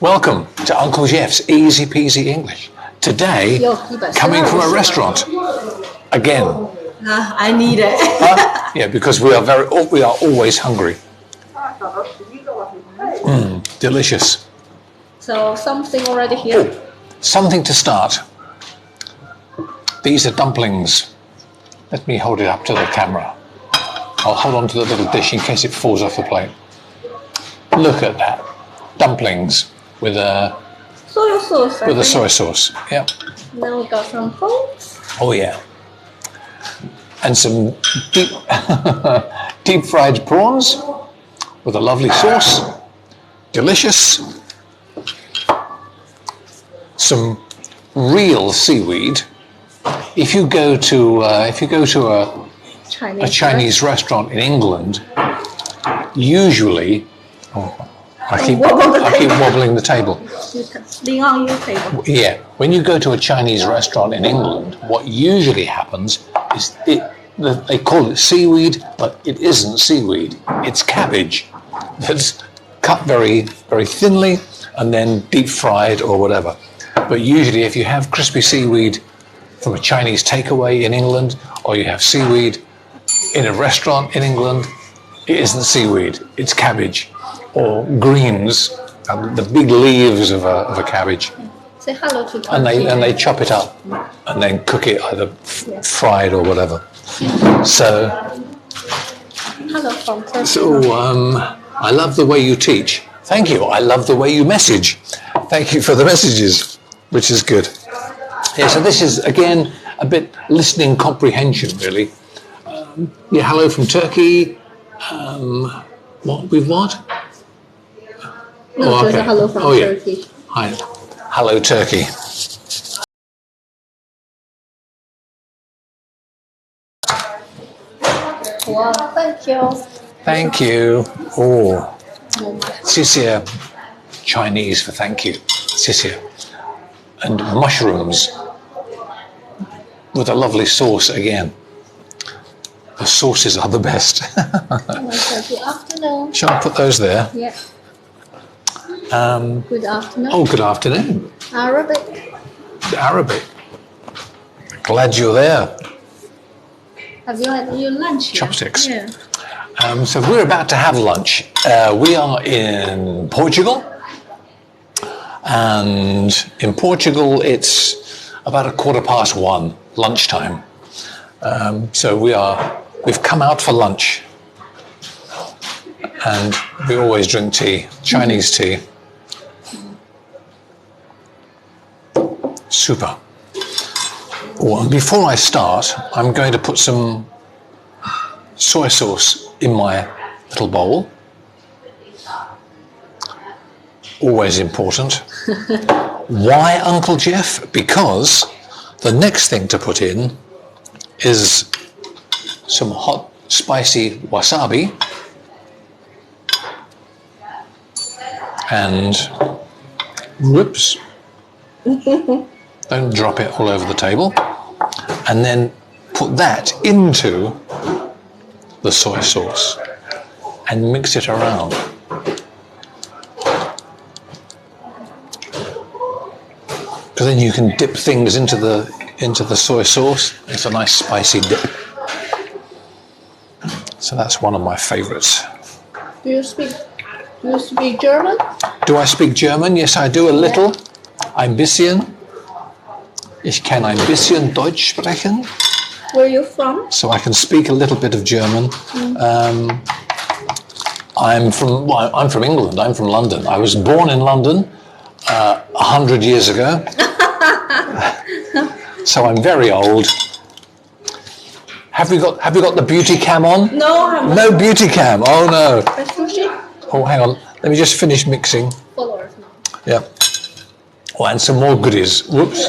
Welcome to Uncle Geoff's Easy-Peasy English. Today, coming from a restaurant. Again. I need it. Yeah, because we are always hungry. Delicious. So something already here. Oh, something to start. These are dumplings. Let me hold it up to the camera. I'll hold on to the little dish in case it falls off the plate. Look at that. Dumplings with a soy sauce. With a soy sauce. Yeah. Now we got some folks. Oh yeah. And some deep fried prawns with a lovely sauce. Delicious. Some real seaweed. If you go to a Chinese restaurant in England, usually I keep wobbling the table. On your table. Yeah, when you go to a Chinese restaurant in England, what usually happens is they call it seaweed, but it isn't seaweed. It's cabbage that's cut very, very thinly and then deep fried or whatever. But usually if you have crispy seaweed from a Chinese takeaway in England, or you have seaweed in a restaurant in England, it isn't seaweed, it's cabbage or greens, the big leaves of a cabbage. Say hello to Turkey. And they chop it up and then cook it either fried or whatever. So, hello from Turkey. So I love the way you teach. Thank you. I love the way you message. Thank you for the messages, which is good. Yeah, so this is, again, a bit listening comprehension, really. Yeah, hello from Turkey. What? No, oh, okay. Hello from Turkey. Hi. Hello, Turkey. Wow, thank you. Thank you. Oh, 谢谢. Chinese for thank you. 谢谢. And mushrooms with a lovely sauce again. The sauces are the best. Good afternoon. Shall I put those there? Yeah. Good afternoon. Oh, good afternoon. Arabic. Arabic. Glad you're there. Have you had your lunch? Chopsticks. Yeah. So we're about to have lunch. We are in Portugal. And in Portugal, it's about 1:15, lunchtime. So we've come out for lunch. And we always drink tea, Chinese tea. Super. Oh, and before I start, I'm going to put some soy sauce in my little bowl. Always important. Why, Uncle Geoff? Because the next thing to put in is some hot, spicy wasabi. And, whoops, don't drop it all over the table. And then put that into the soy sauce and mix it around. Because then you can dip things into the soy sauce. It's a nice spicy dip. So that's one of my favorites. Do you speak German? Do I speak German? Yes, I do a little. Ein bisschen. Ich kann ein bisschen Deutsch sprechen. Where are you from? So I can speak a little bit of German. I'm from England. I'm from London. I was born in London 100 years ago. So I'm very old. Have we got the beauty cam on? No. No beauty cam. Oh no. Sushi? Oh, hang on. Let me just finish mixing. Followers now. Yeah. Oh, and some more goodies. Whoops.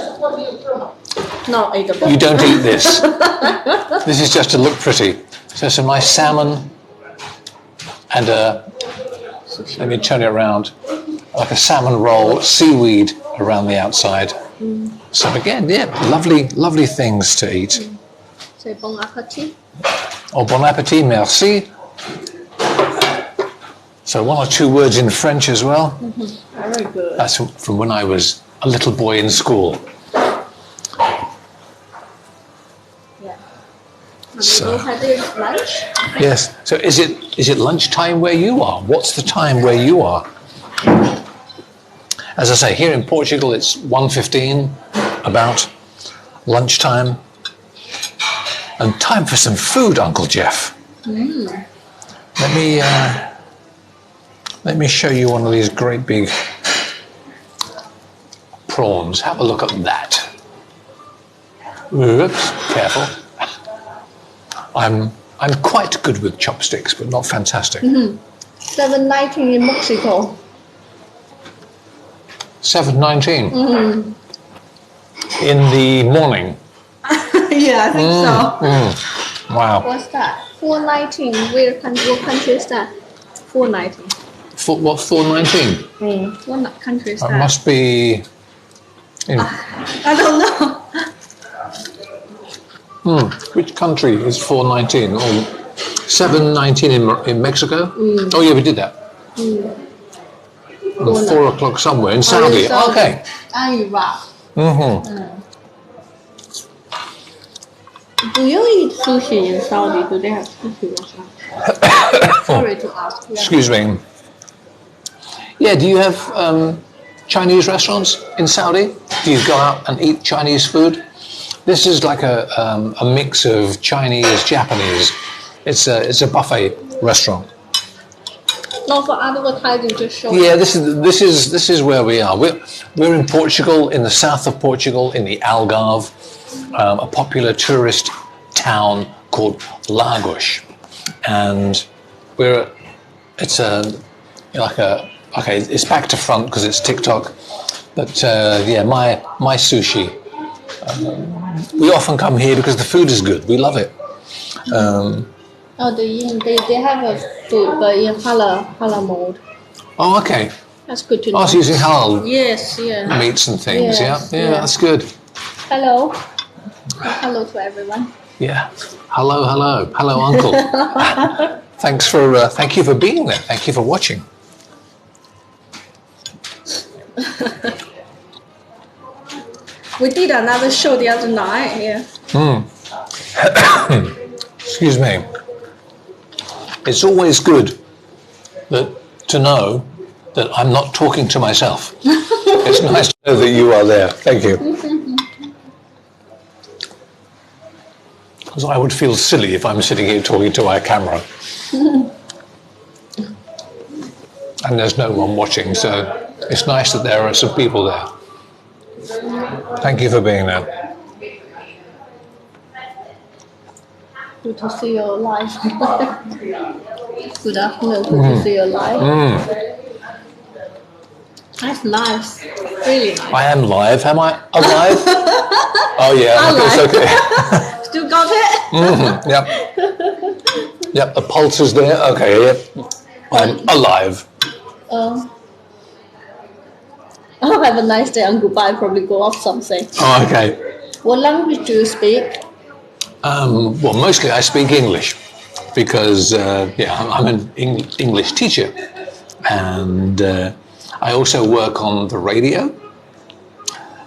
No, eatable. You don't eat this. This is just to look pretty. So some nice salmon and let me turn it around, like a salmon roll, seaweed around the outside. So again, yeah, lovely things to eat. Say bon appetit. Oh, bon appetit, merci. So 1 or 2 words in French as well. Very good. That's from when I was a little boy in school. Yeah. So- You had your lunch? Yes. So is it lunchtime where you are? What's the time where you are? As I say, here in Portugal, it's 1:15, about lunchtime. And time for some food, Uncle Geoff. Let me show you one of these great big prawns. Have a look at that. Oops, careful. I'm quite good with chopsticks, but not fantastic. 7:19 in Mexico. 7:19 in the morning. Yeah, I think so. Wow. What's that? 4:19. What country is that? 4:19. What 4:19? What country is That that? must be in I don't know. which country is 4:19? Or 7:19 in Mexico? Oh yeah, we did that. And 4 o'clock somewhere in Saudi. Okay. Iraq. Do you eat sushi in Saudi? Do they have sushi restaurant? Sorry to ask. Yeah. Excuse me. Yeah, do you have Chinese restaurants in Saudi? Do you go out and eat Chinese food? This is like a mix of Chinese, Japanese. It's a buffet restaurant. Not for advertising, just show. Yeah, this is where we are. We're in Portugal, in the south of Portugal, in the Algarve, a popular tourist town called Lagos, and it's back to front because it's TikTok, but yeah, my sushi. We often come here because the food is good. We love it. They have a food, but in halal mode. Oh, okay. That's good to know. Oh, it's using halal Yes, yeah. meats and things. Yes, yeah, yeah. that's good. Hello. Hello to everyone. Yeah. Hello, Uncle. Thank you for being there. Thank you for watching. We did another show the other night. Yeah. Excuse me. It's always good to know that I'm not talking to myself. It's nice to know that you are there. Thank you. Because I would feel silly if I'm sitting here talking to my camera. And there's no one watching, so it's nice that there are some people there. Thank you for being there. Good to see you live. Good afternoon. Good to see you live. That's nice. Really nice. I am live. Am I alive? Oh yeah, it's okay. Still got it? Yep. Yep, the pulse is there. Okay, yep. I'm alive. Oh, have a nice day and goodbye. Probably go off something. Oh, okay. What language do you speak? Well, mostly I speak English because, I'm an English teacher. And I also work on the radio.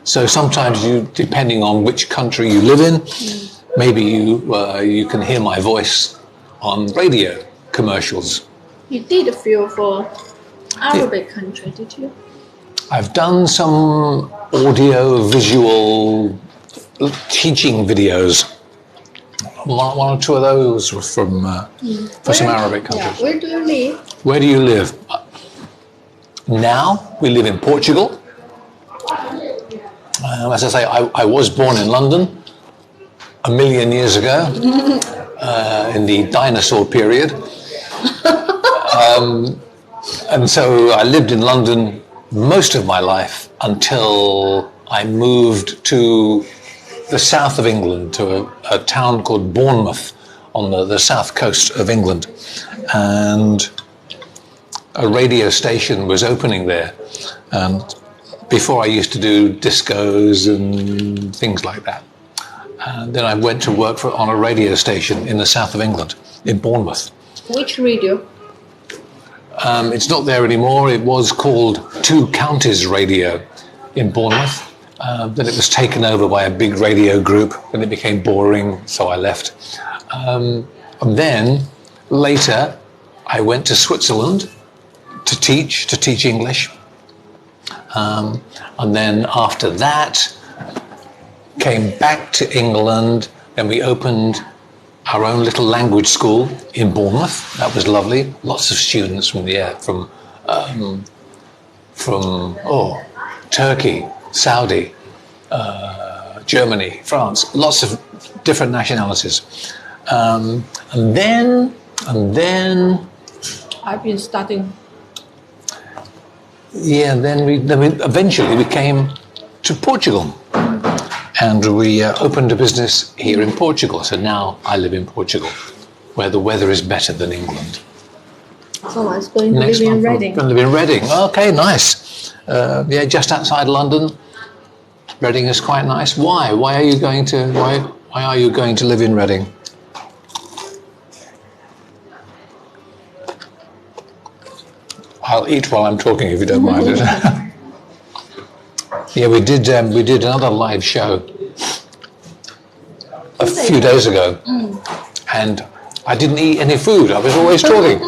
So sometimes depending on which country you live in, maybe you can hear my voice on radio commercials. You did a few for Arabic country, did you? I've done some audio-visual teaching videos. One or two of those were for some Arabic countries. Yeah. Where do you live? Where do you live? Now we live in Portugal. As I say, I was born in London 1,000,000 years ago, in the dinosaur period. And so I lived in London most of my life until I moved to the south of England, to a town called Bournemouth on the south coast of England. And a radio station was opening there. And before I used to do discos and things like that. And then I went to work on a radio station in the south of England, in Bournemouth. Which radio? It's not there anymore. It was called Two Counties Radio in Bournemouth. Then it was taken over by a big radio group, and it became boring, so I left. And then later, I went to Switzerland to teach English. And then after that, came back to England, and we opened our own little language school in Bournemouth. That was lovely. Lots of students from Turkey, Saudi, Germany, France, lots of different nationalities. And then I've been studying. Yeah, then we eventually we came to Portugal, and we opened a business here in Portugal. So now I live in Portugal, where the weather is better than England. So I was going to live in Reading. Going to live in Reading. Okay, nice. Yeah, just outside London. Reading is quite nice. Why? Why are you going to live in Reading? I'll eat while I'm talking, if you don't mind it. Yeah, we did another live show a few days ago, and I didn't eat any food. I was always talking.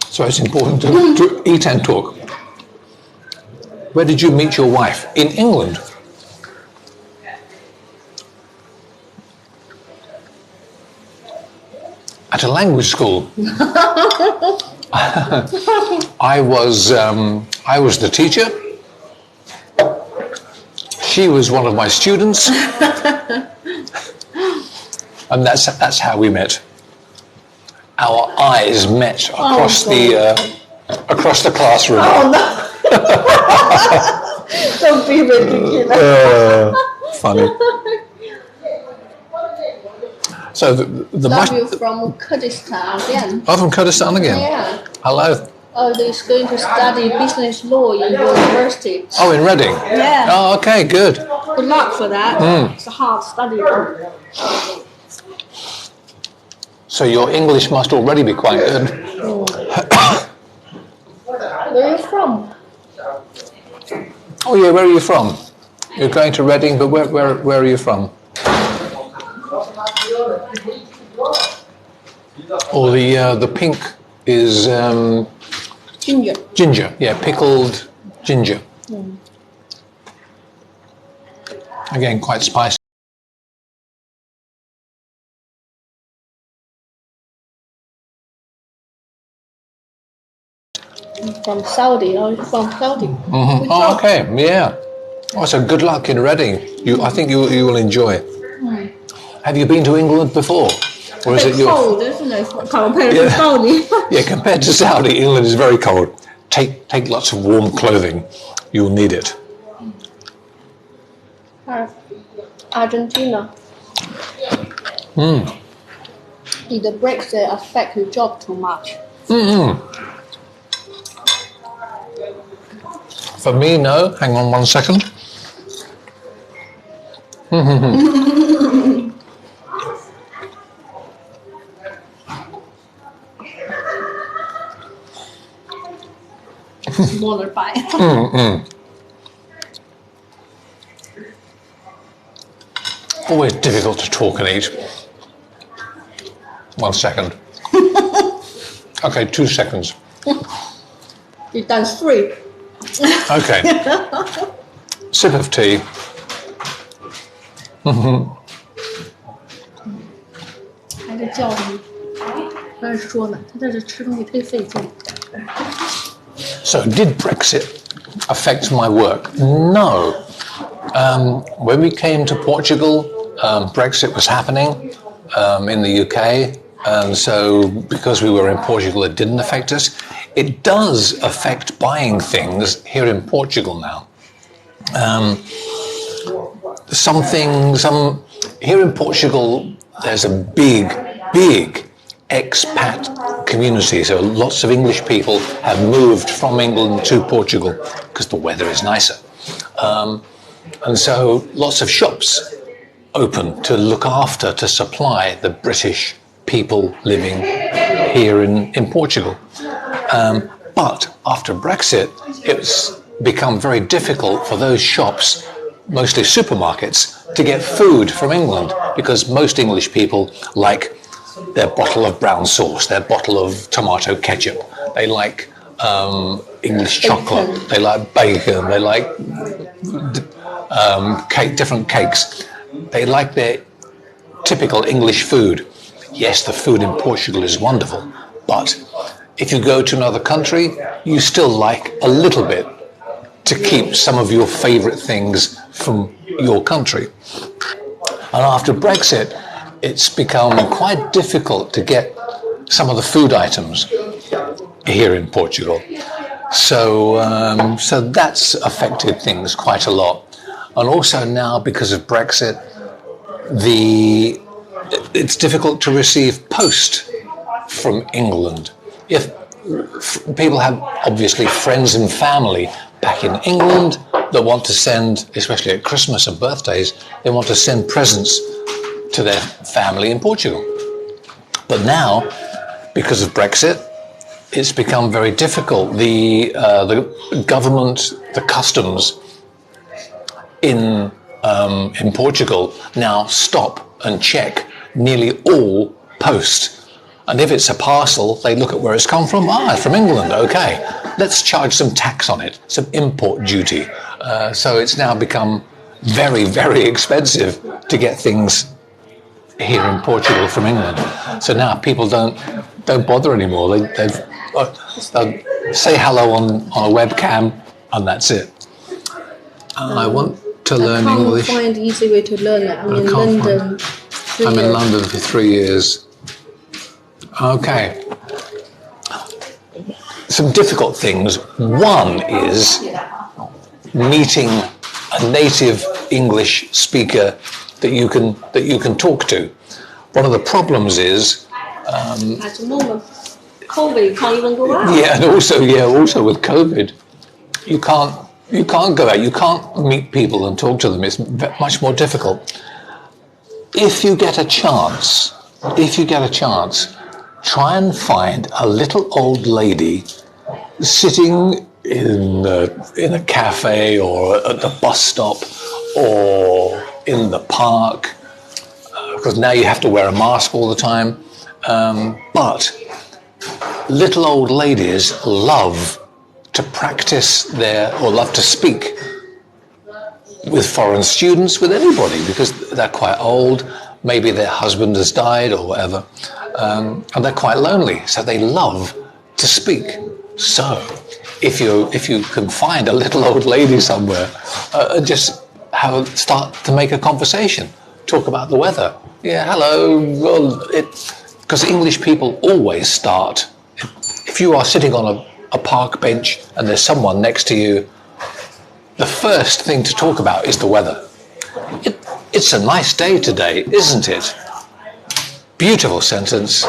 So it's important to eat and talk. Where did you meet your wife? In England? At a language school. I was the teacher. She was one of my students, and that's how we met. Our eyes met across the classroom. Oh no! Don't be ridiculous. Funny. So Love you from Kurdistan again. Oh, from Kurdistan again. Yeah. Hello. Oh, he's going to study business law in university. Oh, in Reading. Yeah. Oh, okay, good. Good luck for that. It's a hard study. So your English must already be quite good. Where are you from? Oh yeah, where are you from? You're going to Reading, but where are you from? Or the pink is Ginger. ginger. Yeah, pickled ginger. Again, quite spicy. From Saudi. Oh, you're from Saudi. Mm-hmm. Oh, okay. Yeah. Oh, so good luck in Reading. I think you will enjoy. Have you been to England before? Or is it cold, isn't it? Compared to Saudi. Yeah, compared to Saudi, England is very cold. Take lots of warm clothing. You'll need it. Argentina. Did the Brexit affect your job too much? For me, no. Hang on 1 second. Smaller pie. Always difficult to talk and eat. 1 second. Okay, 2 seconds. You've done 3. Okay. Sip of tea. 还在叫你，还在说呢，他在这吃东西忒费劲。So, did Brexit affect my work? No. When we came to Portugal, Brexit was happening in the UK, and so because we were in Portugal, it didn't affect us. It does affect buying things here in Portugal now. Here in Portugal, there's a big expat community. So lots of English people have moved from England to Portugal because the weather is nicer. And so lots of shops open to look after, to supply the British people living here in Portugal. But after Brexit, it's become very difficult for those shops, mostly supermarkets, to get food from England, because most English people like their bottle of brown sauce, their bottle of tomato ketchup. They like English chocolate. They like bacon. They like different cakes. They like their typical English food. Yes, the food in Portugal is wonderful, but if you go to another country, you still like a little bit to keep some of your favourite things from your country. And after Brexit, it's become quite difficult to get some of the food items here in Portugal. So that's affected things quite a lot. And also now, because of Brexit, it's difficult to receive post from England. If people have obviously friends and family back in England that want to send, especially at Christmas and birthdays, they want to send presents to their family in Portugal. But now, because of Brexit, it's become very difficult. The government, the customs in Portugal now stop and check nearly all post. And if it's a parcel, they look at where it's come from. It's from England, okay. Let's charge some tax on it, some import duty. So it's now become very, very expensive to get things here in Portugal from England. So now people don't bother anymore. They'll say hello on a webcam, and that's it. I want to learn English. I can't find an easy way to learn it. I'm in London. I'm in London for 3 years. Okay. Some difficult things. One is meeting a native English speaker that you can talk to. One of the problems is at the moment, COVID can't even go out. Yeah, and also with COVID, you can't go out. You can't meet people and talk to them. It's much more difficult. If you get a chance, try and find a little old lady sitting in a cafe or at the bus stop or in the park, because now you have to wear a mask all the time. But little old ladies love to practice love to speak with foreign students, with anybody, because they're quite old. Maybe their husband has died or whatever, and they're quite lonely, so they love to speak. So if you can find a little old lady somewhere, just start to make a conversation, talk about the weather. Yeah, hello. Well, because English people always start. If you are sitting on a park bench and there's someone next to you, the first thing to talk about is the weather. It's a nice day today, isn't it? Beautiful sentence.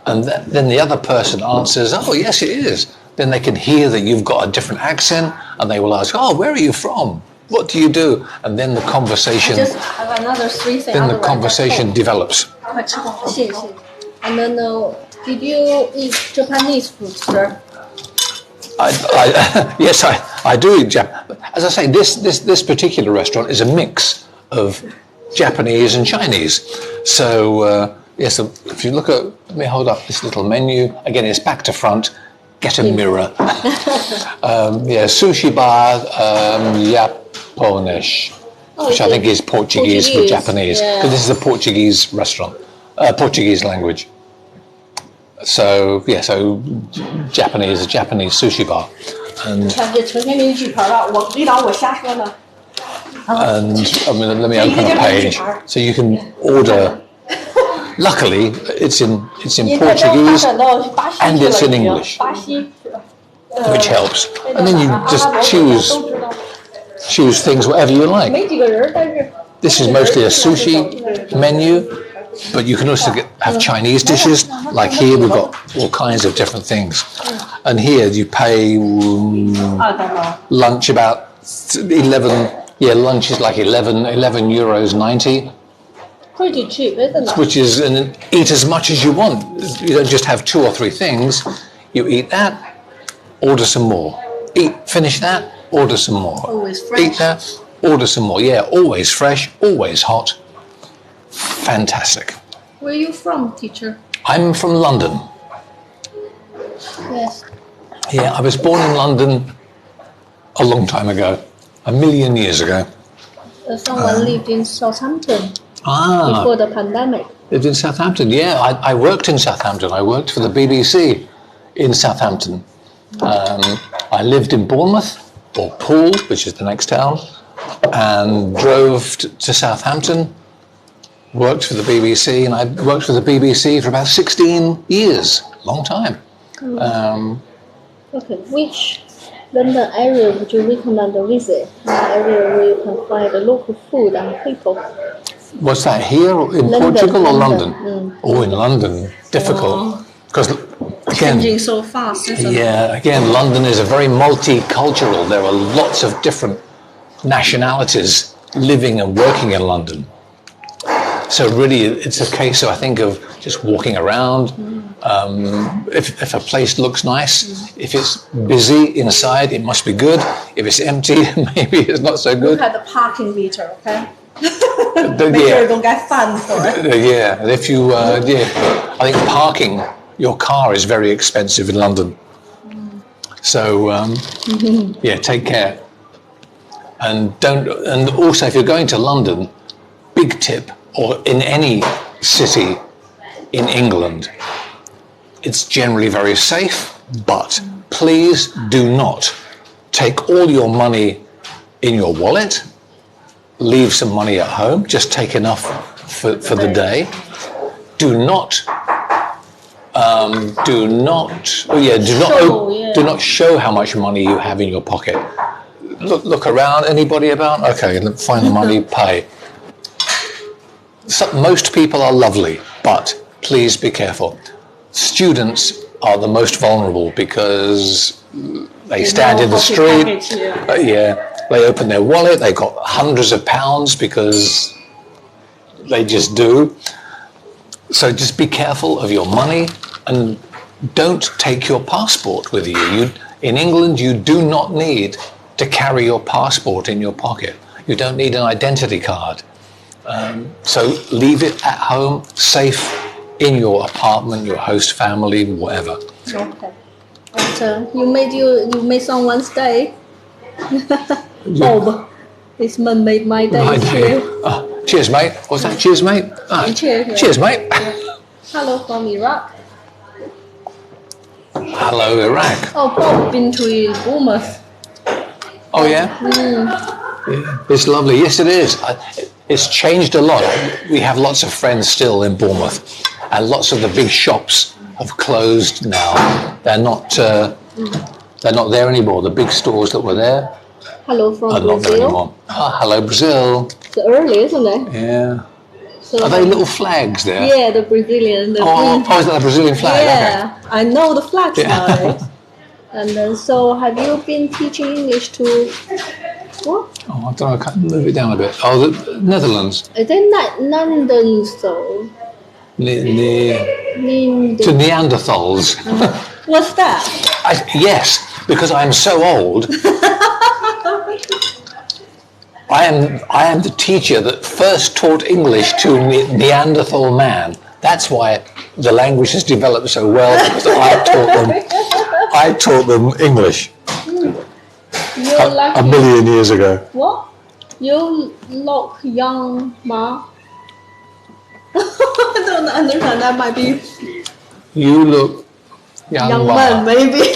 And then the other person answers, oh, yes, it is. Then they can hear that you've got a different accent, and they will ask, oh, where are you from? What do you do? And then the conversation. I just have another 3 things. Then the conversation develops. And then, did you eat Japanese food, sir? Yes, I do eat Japanese. As I say, this particular restaurant is a mix of Japanese and Chinese. So yes, if you look at, let me hold up this little menu. Again, it's back to front. Get a mirror. Sushi bar, Japonish, which I think is Portuguese for Japanese, because this is a Portuguese restaurant, Portuguese language. So Japanese, a Japanese sushi bar, and let me open a page so you can order. Luckily, it's in Portuguese and it's in English, which helps. And then you just choose things whatever you like. This is mostly a sushi menu, but you can also have Chinese dishes. Like here, we've got all kinds of different things. And here you pay lunch about 11. Yeah, lunch is like 11 euros 90. Pretty cheap, isn't it? which is, and eat as much as you want. You don't just have 2 or 3 things. You eat that, order some more. Finish that, order some more. Always fresh. Eat that, order some more. Yeah, always fresh, always hot. Fantastic. Where are you from, teacher? I'm from London. Yes. Yeah, I was born in London a long time ago, 1,000,000 years ago. Someone lived in Southampton Ah, before the pandemic. lived in Southampton. Yeah, I worked in Southampton. I worked for the BBC in Southampton. I lived in Bournemouth, or Poole, which is the next town, and drove to Southampton, worked for the BBC, and I worked for the BBC for about 16 years, long time. Okay, which London area would you recommend to visit? An area where you can find the local food and people. What's that, here in London, Portugal or London. London? Oh, in London, difficult. Because, again, Changing so fast, isn't it? yeah, again, London is a very multicultural. There are lots of different nationalities living and working in London. So really, it's a case, I think, of just walking around. If a place looks nice, if it's busy inside, it must be good. If it's empty, maybe it's not so good. Look at the parking meter, okay? Make Make sure you don't get fined for it. Yeah, and if you, I think parking your car is very expensive in London. So, yeah, take care. And also if you're going to London, big tip, or in any city in England, it's generally very safe, but please do not take all your money in your wallet, leave some money at home, just take enough for the day. Do not show how much money you have in your pocket. Look around, anybody about? Okay, find the money, pay. Most people are lovely, but please be careful. Students are the most vulnerable because they stand in the street. They open their wallet, they got hundreds of pounds because they just do. So just be careful of your money and don't take your passport with you. In England, you do not need to carry your passport in your pocket. You don't need an identity card. So leave it at home, safe in your apartment, your host family, whatever. Okay. But you made someone's day. Bob, this man made my day. Cheers, mate. What's that? Cheers, mate. Cheers. Cheers, mate. Hello from Iraq. Hello, Iraq. Oh, Bob been to Bournemouth. Oh yeah. Yeah, it's lovely. Yes, it is. It's changed a lot. We have lots of friends still in Bournemouth, and lots of the big shops have closed now. They're not there anymore. The big stores that were there Hello from are not there Brazil. anymore. Oh, hello, Brazil. It's early, isn't it? Yeah. So Are they little flags there? Yeah, the Brazilian. Oh, is that the Brazilian flag? Yeah, Okay. I know the flags Yeah. nowadays. And then, so have you been teaching English to what? Oh, I don't know. I can't move it down a bit. Oh, the Netherlands. Is it not London, so? To Neanderthals. What's that? Yes, because I'm so old. I am the teacher that first taught English to Neanderthal man. That's why the language has developed so well, because I taught them English You're lucky. 1,000,000 years ago. What? You look young, Ma. I don't understand. That might be You look young man, maybe.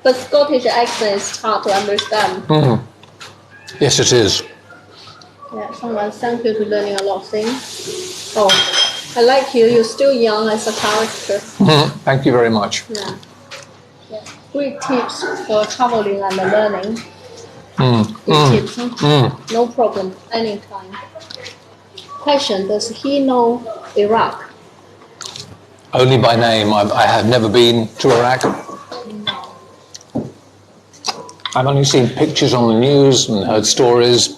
But Scottish accent is hard to understand. Yes, it is. Yeah, someone thank you to learning a lot of things. Oh, I like you. You're still young as a character. Thank you very much. Yeah. Great tips for traveling and learning. Great tips, huh? No problem, anytime. Question, does he know Iraq? Only by name. I have never been to Iraq. I've only seen pictures on the news and heard stories.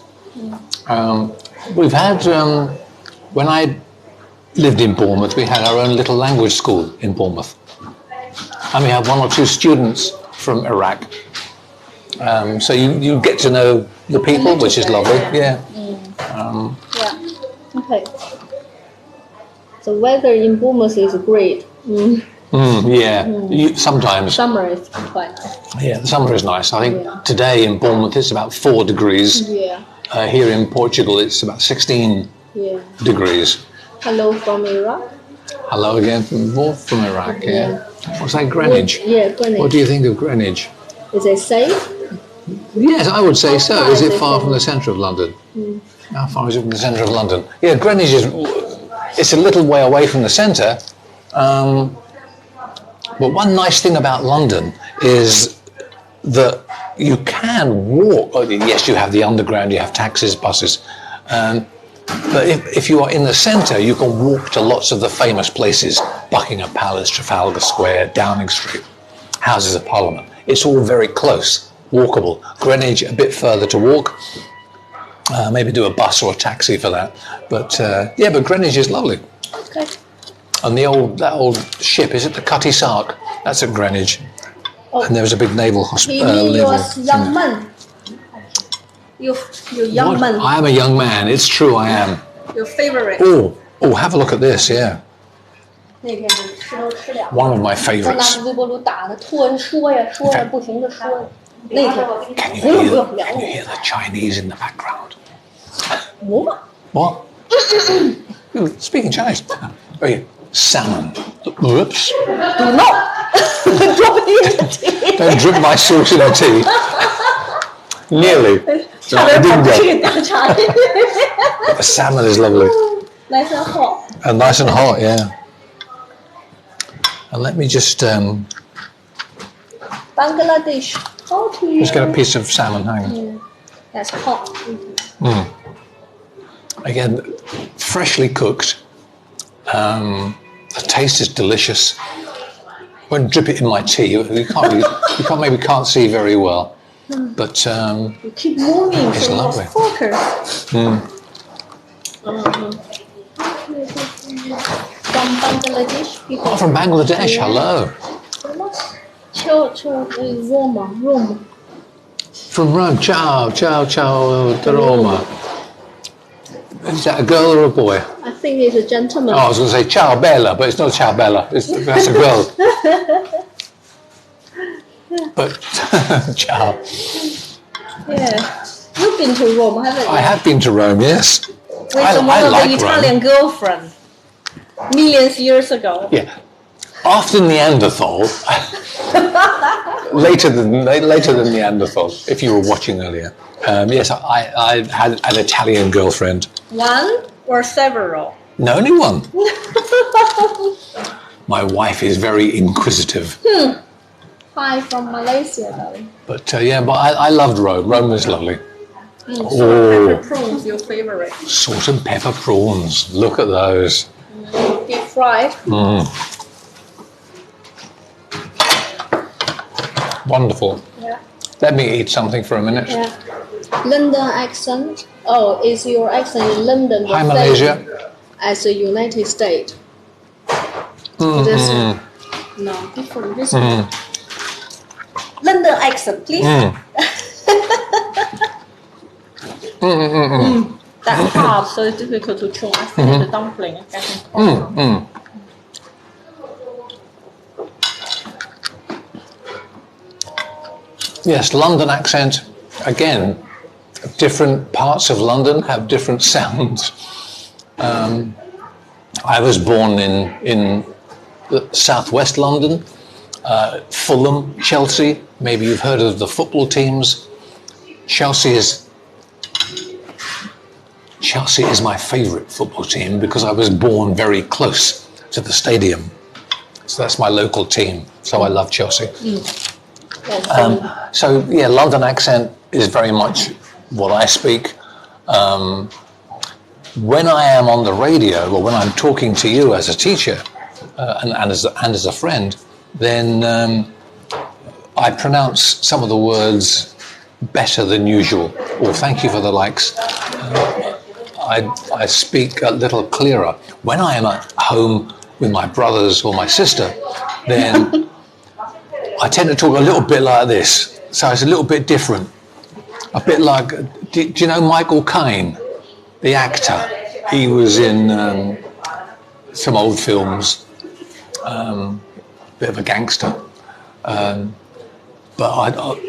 We've had, when I lived in Bournemouth, we had our own little language school in Bournemouth. And we had 1 or 2 students from Iraq. So you get to know the people, which is lovely. Yeah. Yeah. Okay. The weather in Bournemouth is great. Sometimes. Summer is quite nice. Yeah, the summer is nice. I think today in Bournemouth it's about 4 degrees. Yeah. Here in Portugal it's about 16 degrees. Hello from Iraq. Hello again from Iraq. Yeah. What's that, Greenwich? Greenwich. What do you think of Greenwich? Is it safe? Yes, I would say so. Is it far from the centre of London? How far is it from the centre of London? Yeah, Greenwich it's a little way away from the centre. But one nice thing about London is that you can walk. Yes, you have the underground, you have taxis, buses. But if you are in the centre, you can walk to lots of the famous places: Buckingham Palace, Trafalgar Square, Downing Street, Houses of Parliament. It's all very close, walkable. Greenwich, a bit further to walk. Maybe do a bus or a taxi for that. But but Greenwich is lovely. Okay. And that old ship, is it the Cutty Sark? That's at Greenwich. Oh. And there was a big naval hospital. You are young man. You young man. I am a young man. It's true, I am. Your favorite. Oh, have a look at this. Yeah. One of my favorites. Can you hear the Chinese in the background? What? Speaking Chinese. Oh yeah. Salmon. Whoops. Do not drop it in the tea. Don't drip my sauce in the tea. Nearly. I didn't go. The salmon is lovely. Nice and hot. And nice and hot, yeah. And let me just Bangladesh. How to just get a piece of salmon, hang on. That's hot. Again, freshly cooked. The taste is delicious. Won't drip it in my tea. You can't see very well, but you keep moving. It's lovely. Focus. From Bangladesh, people. Oh, from Bangladesh. Hello. Roma. From Rome. Ciao, to Roma. Is that a girl or a boy? I think it's a gentleman. Oh, I was going to say ciao bella, but it's not ciao bella. That's a girl. But ciao. Yeah. You've been to Rome, haven't you? I have been to Rome, yes. With one of the Italian girlfriend. Millions years ago. Yeah. After Neanderthal, later than Neanderthal, if you were watching earlier. Yes, I had an Italian girlfriend. One or several? No, only one. My wife is very inquisitive. Hi from Malaysia, darling. But but I loved Rome. Rome was lovely. Salt and pepper prawns, your favorite. Salt and pepper prawns. Look at those. Deep fried. Wonderful. Yeah. Let me eat something for a minute. Yeah. London accent. Oh, is your accent in London the Hi, same Malaysia. as the United States? This no, different. This London accent, please. That hard, so it's difficult to chew. I finished the dumpling. I can Yes, London accent. Again, different parts of London have different sounds. I was born in southwest London, Fulham, Chelsea. Maybe you've heard of the football teams. Chelsea is my favourite football team because I was born very close to the stadium. So that's my local team. So I love Chelsea. So yeah, London accent is very much what I speak. When I am on the radio, or when I'm talking to you as a teacher and as a friend, then I pronounce some of the words better than usual. Or thank you for the likes. I speak a little clearer. When I am at home with my brothers or my sister, then I tend to talk a little bit like this. So it's a little bit different. A bit like, do you know Michael Caine, the actor? He was in some old films, bit of a gangster. But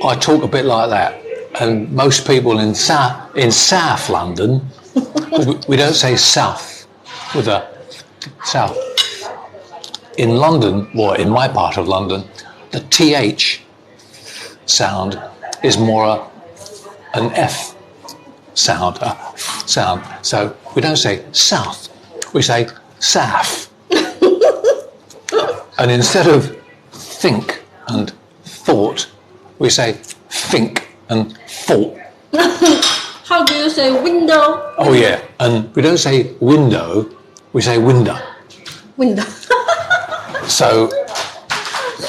I talk a bit like that. And most people in South London, we don't say South with a South. In London, or in my part of London, the TH sound is more an F sound, So we don't say South, we say South. And instead of think and thought, we say think and thought. How do you say window? Oh yeah, and we don't say window, we say window. Window. So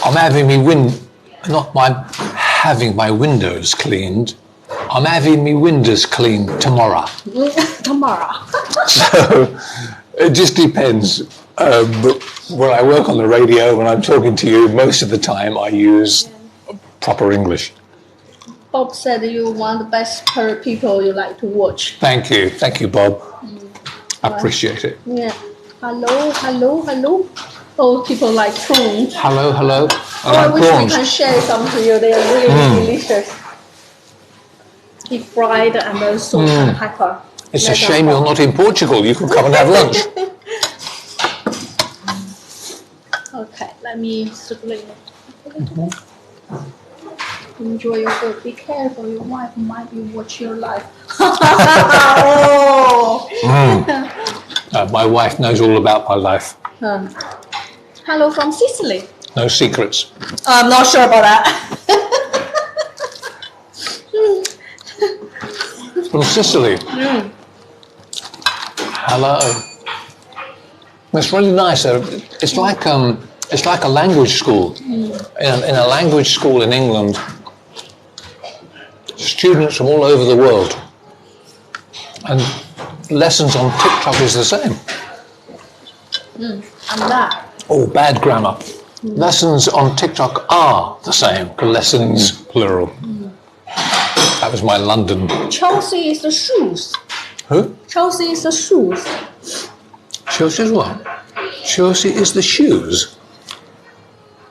I'm having having my windows cleaned. I'm having my windows cleaned tomorrow. Tomorrow. So it just depends. But when I work on the radio, when I'm talking to you, most of the time I use proper English. Bob said you one of the best people you like to watch. Thank you, Bob. I appreciate it. Yeah. Hello. Oh, people like prawns. Hello. I wish we can share some to you. They are really delicious. Deep fried and then salt and pepper. It's a shame you're not in Portugal. You could come and have lunch. Okay, let me split it. Enjoy your food. Be careful, your wife might be watching your life. My wife knows all about my life. Hello from Sicily. No secrets. I'm not sure about that. From Sicily. Hello. It's really nice. It's like a language school. In a language school in England, students from all over the world. And lessons on TikTok is the same. And that. Oh, bad grammar. Lessons on TikTok are the same. Lessons, plural. That was my London. Chelsea is the shoes. Who? Chelsea is the shoes. Chelsea is what? Chelsea is the shoes.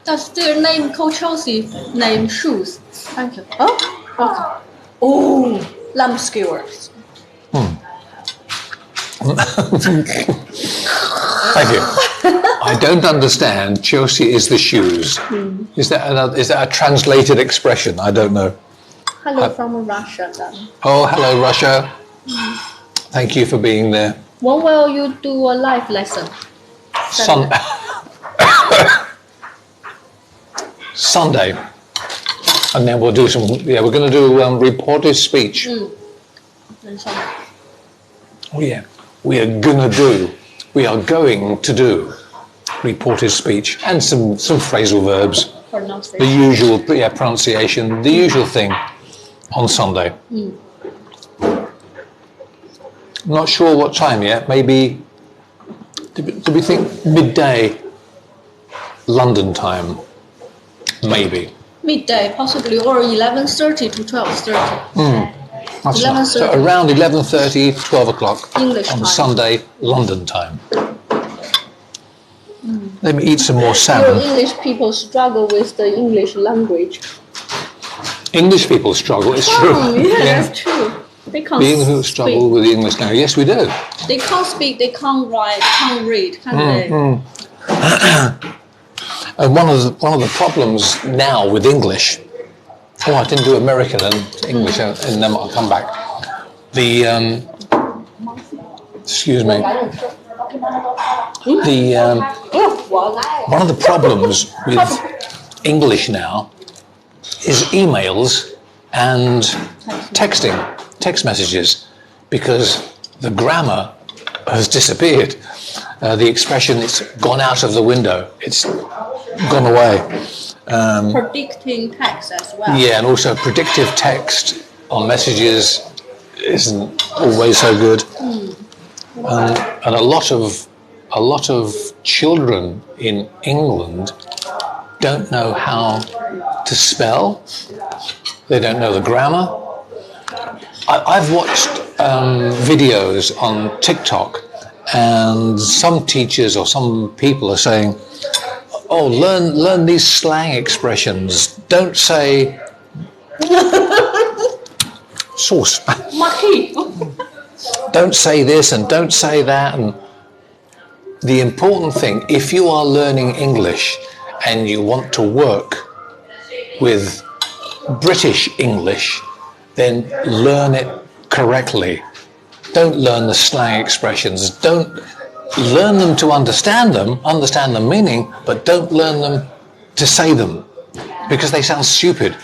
That's their name called Chelsea. Name shoes. Thank you. Oh, okay. Oh, lamb skewers. Thank you. I don't understand. Chelsea is the shoes. Is that a translated expression? I don't know. Hello from Russia then. Oh, hello Russia. Thank you for being there. When will you do a live lesson? Sunday. And then we'll do some, we're going to do reported speech. Oh yeah, we are going to do reported speech and some phrasal verbs. The usual, pronunciation, the usual thing on Sunday. Not sure what time yet, maybe, do we think midday London time? Maybe. Midday, possibly, or 11:30 to 12:30. That's right. So around 11:30 to 12 o'clock English on time. Sunday, London time. Let me eat some more salmon. English people struggle with the English language. English people struggle, it's true. Yeah, that's true. They can't Being who struggle with the English language. Yes, we do. They can't speak, they can't write, can't read, can they? And one of the problems now with English. Oh, I didn't do American and English, and then I'll come back. Excuse me. One of the problems with English now is emails and text messages, because the grammar has disappeared. The expression, it's gone out of the window. It's gone away. Predicting text as well. Yeah, and also predictive text on messages isn't always so good. And a lot of children in England don't know how to spell. They don't know the grammar. I've watched videos on TikTok, and some teachers or some people are saying, "Oh, learn these slang expressions. Don't say sauce. Don't say this and don't say that." And the important thing, if you are learning English and you want to work with British English, then learn it correctly. Don't learn the slang expressions. Don't learn them to understand the meaning, but don't learn them to say them, because they sound stupid.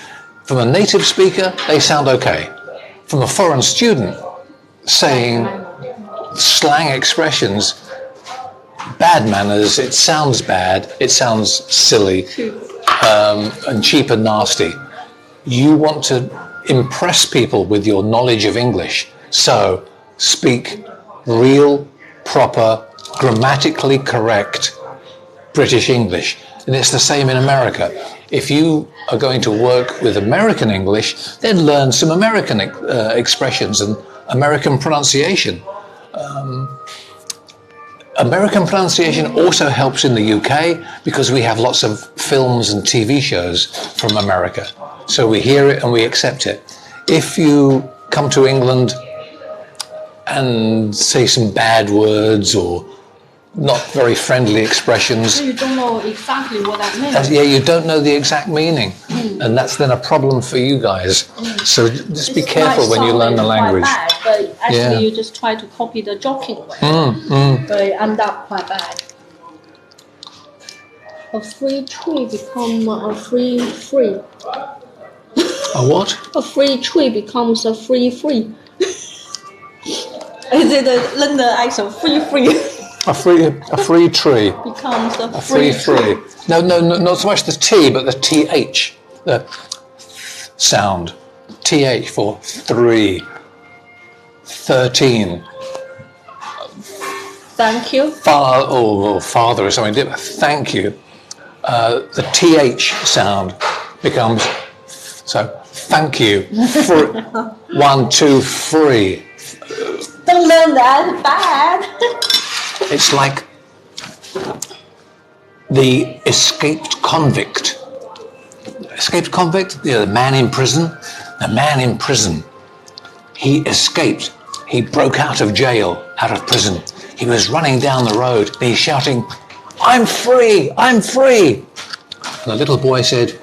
From a native speaker, they sound okay. From a foreign student, saying slang expressions, bad manners, it sounds bad, it sounds silly, and cheap and nasty. You want to impress people with your knowledge of English, so speak real, proper, grammatically correct British English. And it's the same in America. If you are going to work with American English, then learn some American expressions and American pronunciation. American pronunciation also helps in the UK because we have lots of films and TV shows from America. So we hear it and we accept it. If you come to England and say some bad words or not very friendly expressions, You don't know exactly what that means. yeah, you don't know the exact meaning, and that's then a problem for you guys. So just be careful when you learn the language. Bad, but actually Yeah. you just try to copy the joking way. But it end up quite bad. A free tree become a free free. A what? A free tree becomes a free free. Is it learn the accent free free? A free tree. Becomes a A free free. No, not so much the T, but the TH, the sound. TH for 3, 13. Thank you. Father or something different. Thank you. The TH sound becomes, so thank you. 1, 2, 3. Don't learn that, bad. It's like the escaped convict. Escaped convict? The man in prison. The man in prison. He escaped. He broke out of jail, out of prison. He was running down the road and he's shouting, "I'm free! I'm free!" And the little boy said,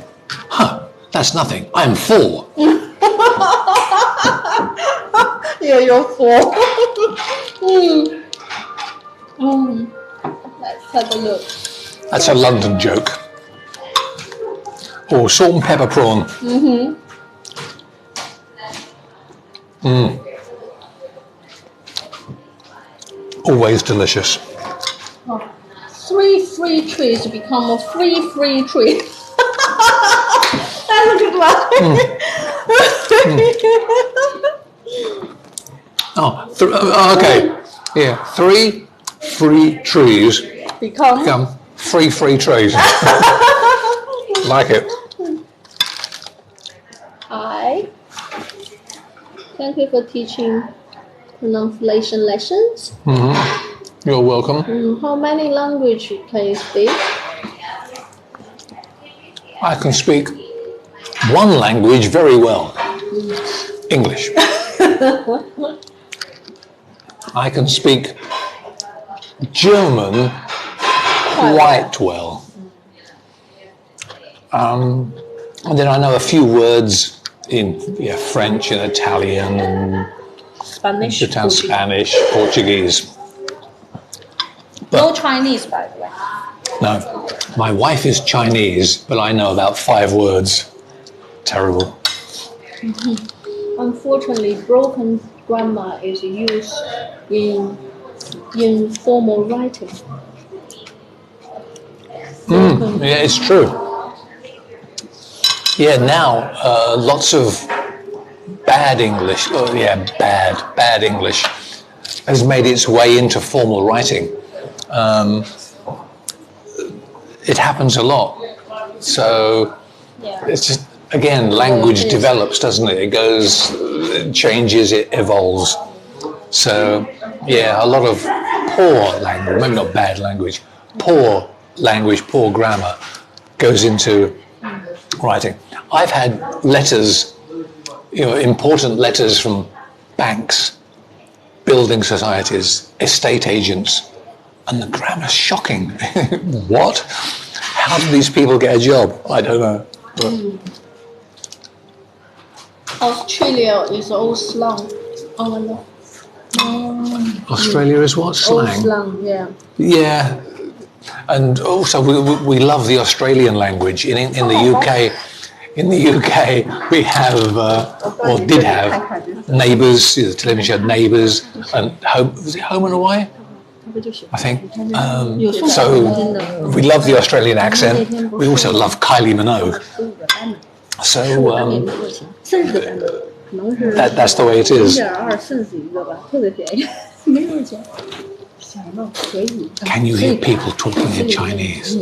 "Huh, that's nothing. I'm full." Yeah, you're full. Let's have a look. That's a London joke. Or salt and pepper prawn. Always delicious. 3 free trees become a free tree. That's a good one. Okay. Yeah, 3 free trees Become free trees. Like it. Hi. Thank you for teaching pronunciation lessons. You're welcome. How many languages can you speak? I can speak one language very well. English. I can speak German quite well. And then I know a few words in French and Italian and Spanish. Spanish, Portuguese. No Chinese, by the way. No, my wife is Chinese, but I know about 5 words. Terrible. Unfortunately, broken grammar is used in formal writing. Yeah, it's true. Yeah, now lots of bad English. Oh, yeah, bad English has made its way into formal writing. It happens a lot. So it's just, again, language develops, doesn't it? It goes, it changes, it evolves. So, yeah, a lot of poor language, maybe not bad language, poor grammar goes into writing. I've had letters, important letters from banks, building societies, estate agents, and the grammar's shocking. What? How do these people get a job? I don't know. But Australia is all slang. Australia is what? Slang? All slang, yeah. Yeah. And also we love the Australian language. In the UK, we have, or did have, Neighbours, the television show Neighbours, and was it Home and Away? I think. So we love the Australian accent. We also love Kylie Minogue. So that's the way it is. Can you hear people talking in Chinese?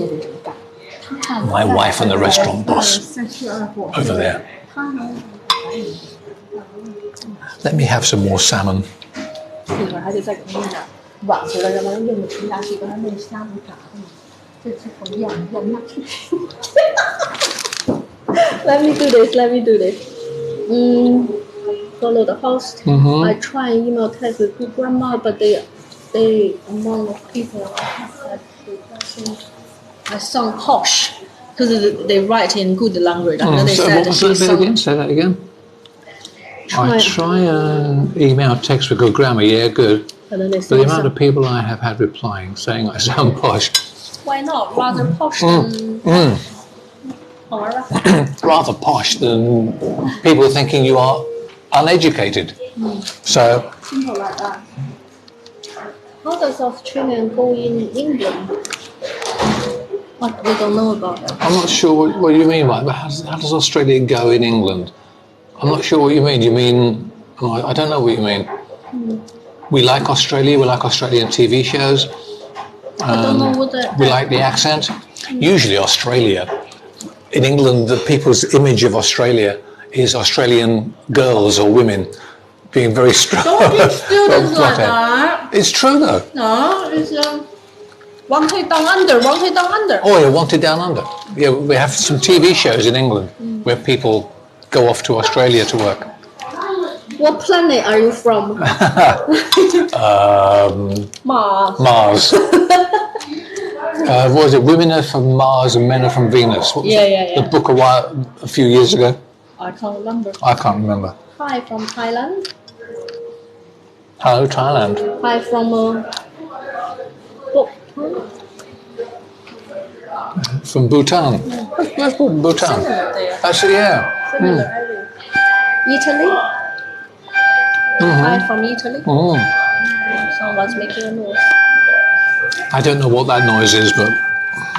My wife and the restaurant boss over there. Let me have some more salmon. Let me do this. Follow the host. I try and email text with good grammar, but they among of people I sound posh because they write in good language. And then they what was that bit again? Say that again. I try and email text with good grammar. Yeah, good. And then they But the amount of people I have had replying saying I sound posh. Why not? Rather posh than rather posh than people thinking you are uneducated. So simple like that. How does Australian go in England? What we don't know about that. I'm not sure what you mean by that. How does Australia go in England? I'm not sure what you mean. You mean, I don't know what you mean. We like Australia, we like Australian TV shows. I don't know what we like the accent. Usually Australia. In England, the people's image of Australia is Australian girls or women being very strong. Don't be students like that. It's true though. No, it's Wanted Down Under. Oh yeah, Wanted Down Under. Yeah, we have some TV shows in England where people go off to Australia to work. What planet are you from? Mars. What was it? Women are from Mars and men are from Venus. What was Yeah. the book a few years ago? I can't remember. I can't remember. Hi from Thailand. Hello, Thailand. Hi from From Bhutan. Let's go to Bhutan. Actually, yeah. Italy. Hi from Italy. Someone's making a noise. I don't know what that noise is, but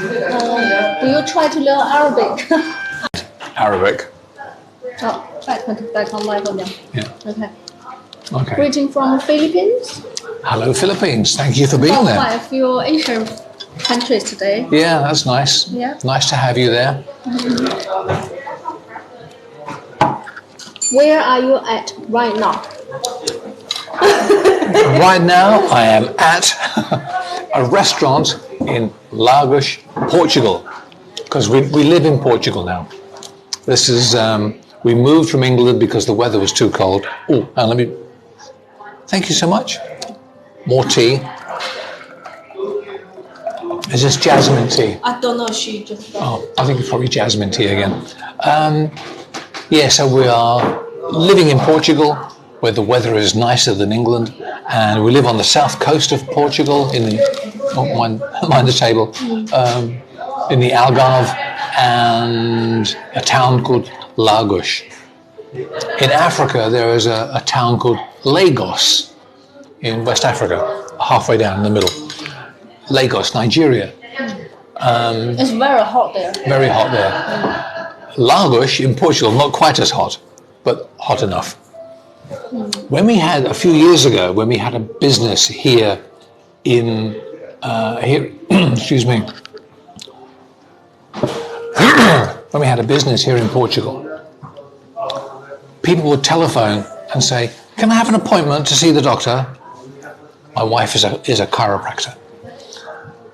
Do you try to learn Arabic? Arabic. Back on my phone. Yeah. Okay. Greeting from Philippines. Hello, Philippines. Thank you for being there. Quite a few Asian countries today. Yeah, that's nice. Yeah. Nice to have you there. Where are you at right now? Right now, I am at a restaurant in Lagos, Portugal, because we live in Portugal now. This is, we moved from England because the weather was too cold. Oh, and thank you so much. More tea. Is this jasmine tea? I don't know, she just... Oh, I think it's probably jasmine tea again. Yeah, so we are living in Portugal, where the weather is nicer than England, and we live on the south coast of Portugal, in the, mind the table, in the Algarve, and a town called Lagos. In Africa, there is a town called Lagos, in West Africa, halfway down in the middle. Lagos, Nigeria. It's very hot there. Very hot there. Lagos in Portugal, not quite as hot, but hot enough. When we had, a few years ago, when we had a business here in, excuse me, when we had a business here in Portugal, people would telephone and say, can I have an appointment to see the doctor? My wife is a chiropractor.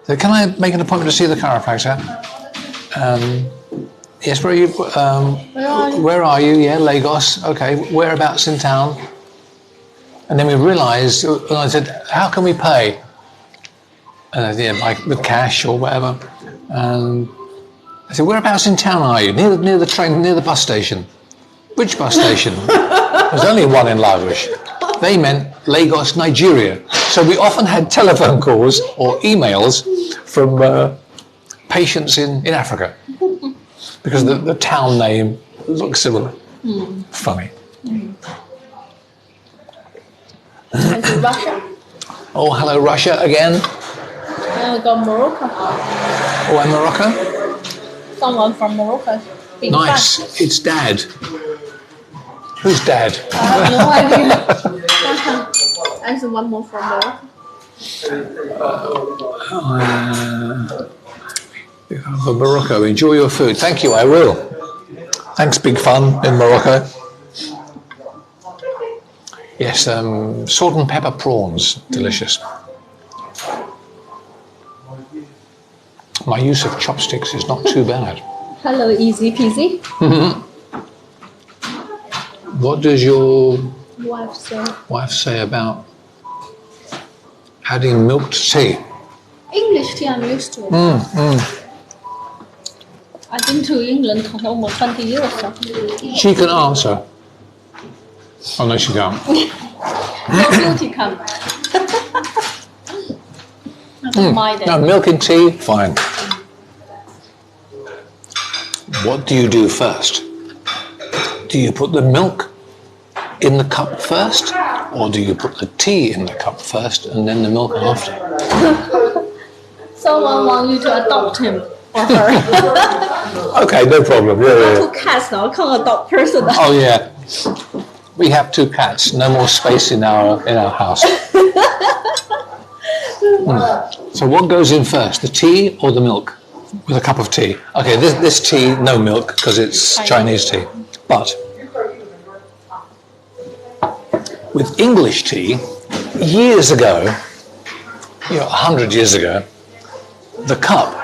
So can I make an appointment to see the chiropractor? Yes, where are you? Where are you? Yeah, Lagos. Okay, whereabouts in town? And then we realised, and I said, how can we pay? And yeah, like with cash or whatever. And I said, whereabouts in town are you? Near the train, near the bus station. Which bus station? There's only one in Lagos. They meant Lagos, Nigeria. So we often had telephone calls or emails from patients in Africa because the town name looks similar. Funny. And Russia? Oh, hello, Russia again. And we got Morocco. Oh, and Morocco? Someone from Morocco. Big Nice. fan. It's Dad. Who's Dad? I have no idea. And one more from Morocco. For Morocco, enjoy your food. Thank you, I will. Thanks, big fun in Morocco. Yes, salt and pepper prawns, delicious. My use of chopsticks is not too bad. Hello, Easy-Peasy. What does your Wife say about adding milk to tea? English tea, I'm used to it. I've been to England for almost 20 years. So. She can answer. Oh no, she can't. No guilty come. I don't mind it. No, milk and tea, fine. What do you do first? Do you put the milk in the cup first, or do you put the tea in the cup first and then the milk after? Someone wants you to adopt him or her. Okay, no problem. Yeah. 2 cats now, can't adopt person. Oh yeah. We have 2 cats. No more space in our house. So what goes in first, the tea or the milk? With a cup of tea. Okay, this tea, no milk because it's Chinese tea. But with English tea, years ago, 100 years ago, the cup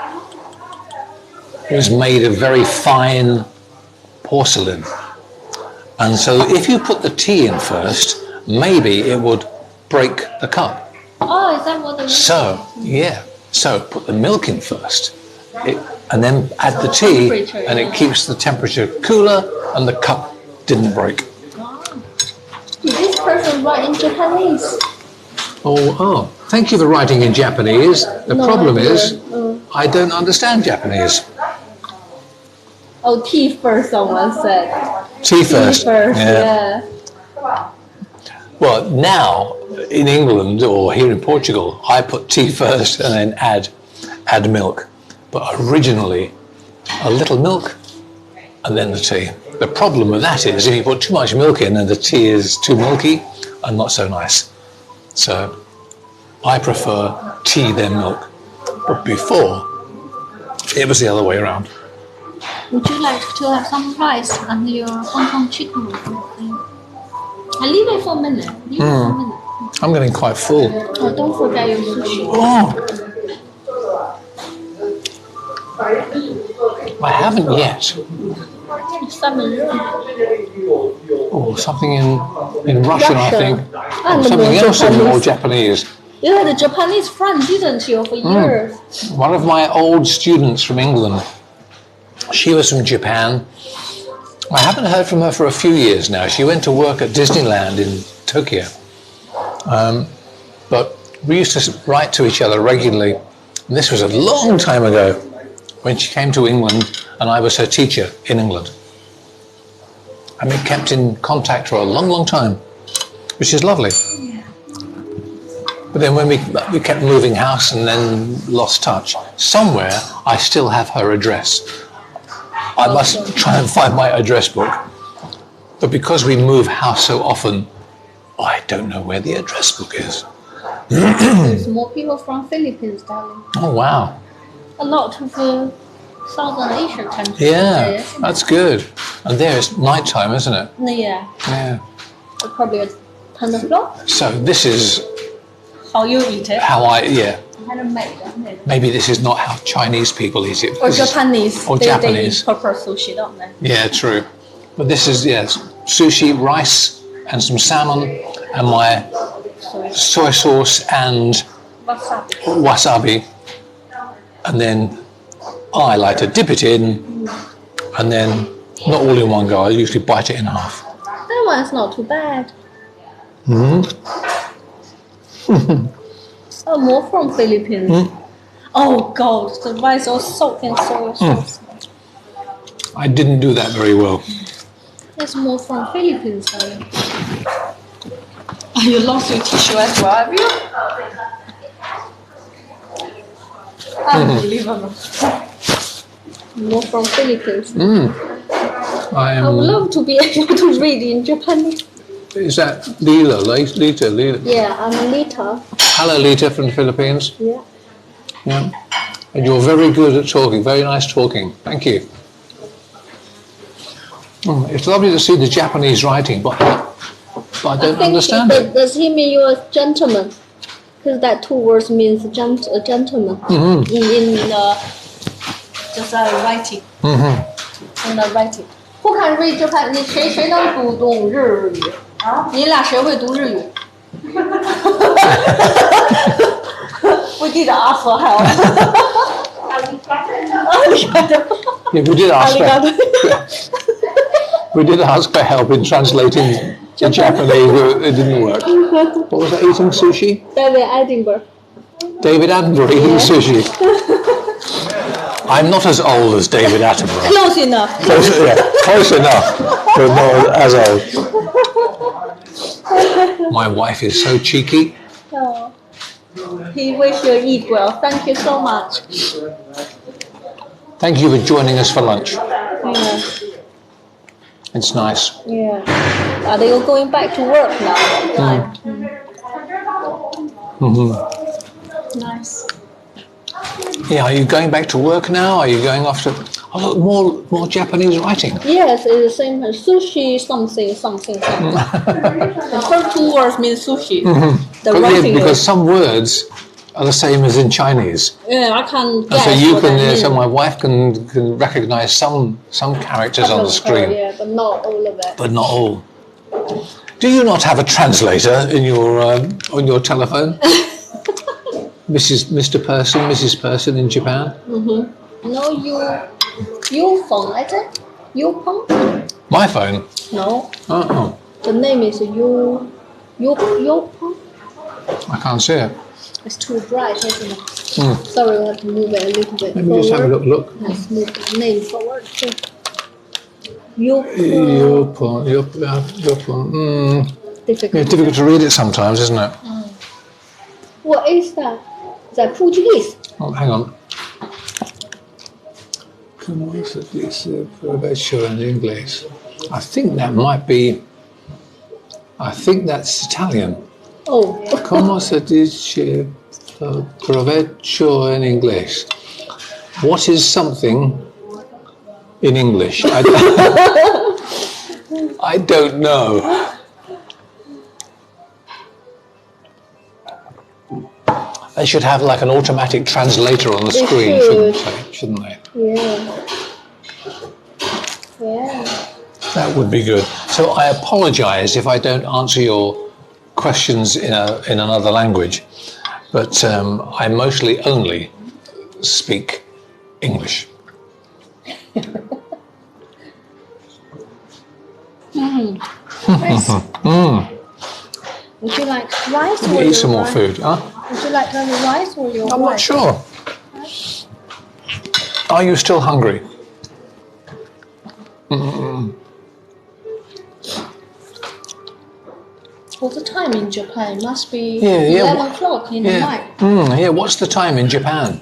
was made of very fine porcelain. And so if you put the tea in first, maybe it would break the cup. Oh, is that what it is? So, yeah. So put the milk in first, and then add the tea, and it keeps the temperature cooler, and the cup didn't break. Did this person write in Japanese? Oh, thank you for writing in Japanese. The problem is, I don't understand Japanese. Oh, tea first, someone said. Tea first. Yeah. Well, now in England or here in Portugal, I put tea first and then add milk. But originally, a little milk and then the tea. The problem with that is if you put too much milk in and the tea is too milky and not so nice. So I prefer tea then milk. But before, it was the other way around. Would you like to have some rice and your Hong Kong chicken? I leave it for a minute. I'm getting quite full. Oh, don't forget your sushi. Oh, I haven't yet. Salmon. Oh, something in Russian, I think. And Something more else in more Japanese. Japanese. You had a Japanese friend, didn't you, for years? One of my old students from England, she was from Japan. I haven't heard from her for a few years now. She went to work at Disneyland in Tokyo. But we used to write to each other regularly. And this was a long time ago when she came to England and I was her teacher in England. And we kept in contact for a long, long time, which is lovely. But then when we kept moving house and then lost touch, somewhere I still have her address. I must try and find my address book. But because we move house so often, I don't know where the address book is. There's more people from Philippines, darling. Oh, wow. A lot of Southern Asian countries. Yeah, that's good. And there it's nighttime, isn't it? Yeah. Yeah. Probably at 10 o'clock. So this is How you eat it? how yeah. Handmade. Maybe this is not how Chinese people eat it. Or This is- Japanese. Or They Japanese. eat proper sushi, don't they? Yeah, true. But this is, yes, sushi, rice, and some salmon, and my soy sauce and Wasabi. wasabi. And then I like to dip it in, and then not all in one go. I usually bite it in half. That one's not too bad. Oh, more from Philippines. Oh God, the rice was soaked in soy sauce. I didn't do that very well. There's more from Philippines. You lost your tissue as well, have you? Unbelievable. More from Philippines. I would love to be able to read in Japanese. Is that Lita? Lita? Yeah, I'm Lita. Hello, Lita from the Philippines. Yeah. Yeah. And you're very good at talking. Very nice talking. Thank you. It's lovely to see the Japanese writing, but I don't understand it. Does he mean you're a gentleman? Because that two words means a gentleman. In just writing. In the writing. Who can read Japan? 谁能读懂日语？你俩谁会读日语？We did ask for help. Yeah, we did ask we did ask for help in translating the Japanese, but it didn't work. What was that, eating sushi? David Edinburgh. David Attenborough eating sushi. I'm not as old as David Attenborough. Close enough. Close enough, but not as old. My wife is so cheeky. Oh. He wish you eat well. Thank you so much. Thank you for joining us for lunch. Yeah. It's nice. Yeah. Are they all going back to work now? Nice. Yeah, are you going back to work now? Are you going off to... Oh, look, more Japanese writing. Yes, it's the same as sushi, something. The first two words mean sushi. The writing because some words are the same as in Chinese. Yeah, I can And guess so you what can, that means. so my wife can recognise some characters on the screen, Yeah, but not all of it. but not all. Do you not have a translator in your on your telephone? Mr. Person, Mrs. Person in Japan? No, you phone, is it? You phone? My phone? No. Oh, The name is you phone. I can't see it. It's too bright, isn't it? Sorry, we have to move it a little bit Let forward. me just have a look. Let's move the name forward too. You phone. Your phone. Difficult. Yeah, difficult to read it sometimes, isn't it? What is that? Is that Portuguese? Oh, hang on. Como se dice provecho in English? I think that might be... I think that's Italian. Oh. Como se dice provecho in English? What is something in English? I don't know. They should have like an automatic translator on the screen, shouldn't they? Yeah. Yeah. That would be good. So I apologise if I don't answer your questions in another language, but I mostly only speak English. Nice. Would you like rice or Eat some more food, huh? Would you like to have rice or your I'm not sure. Are you still hungry? What's the time in Japan? Must be Yeah. 11 o'clock in the night. Yeah, what's the time in Japan?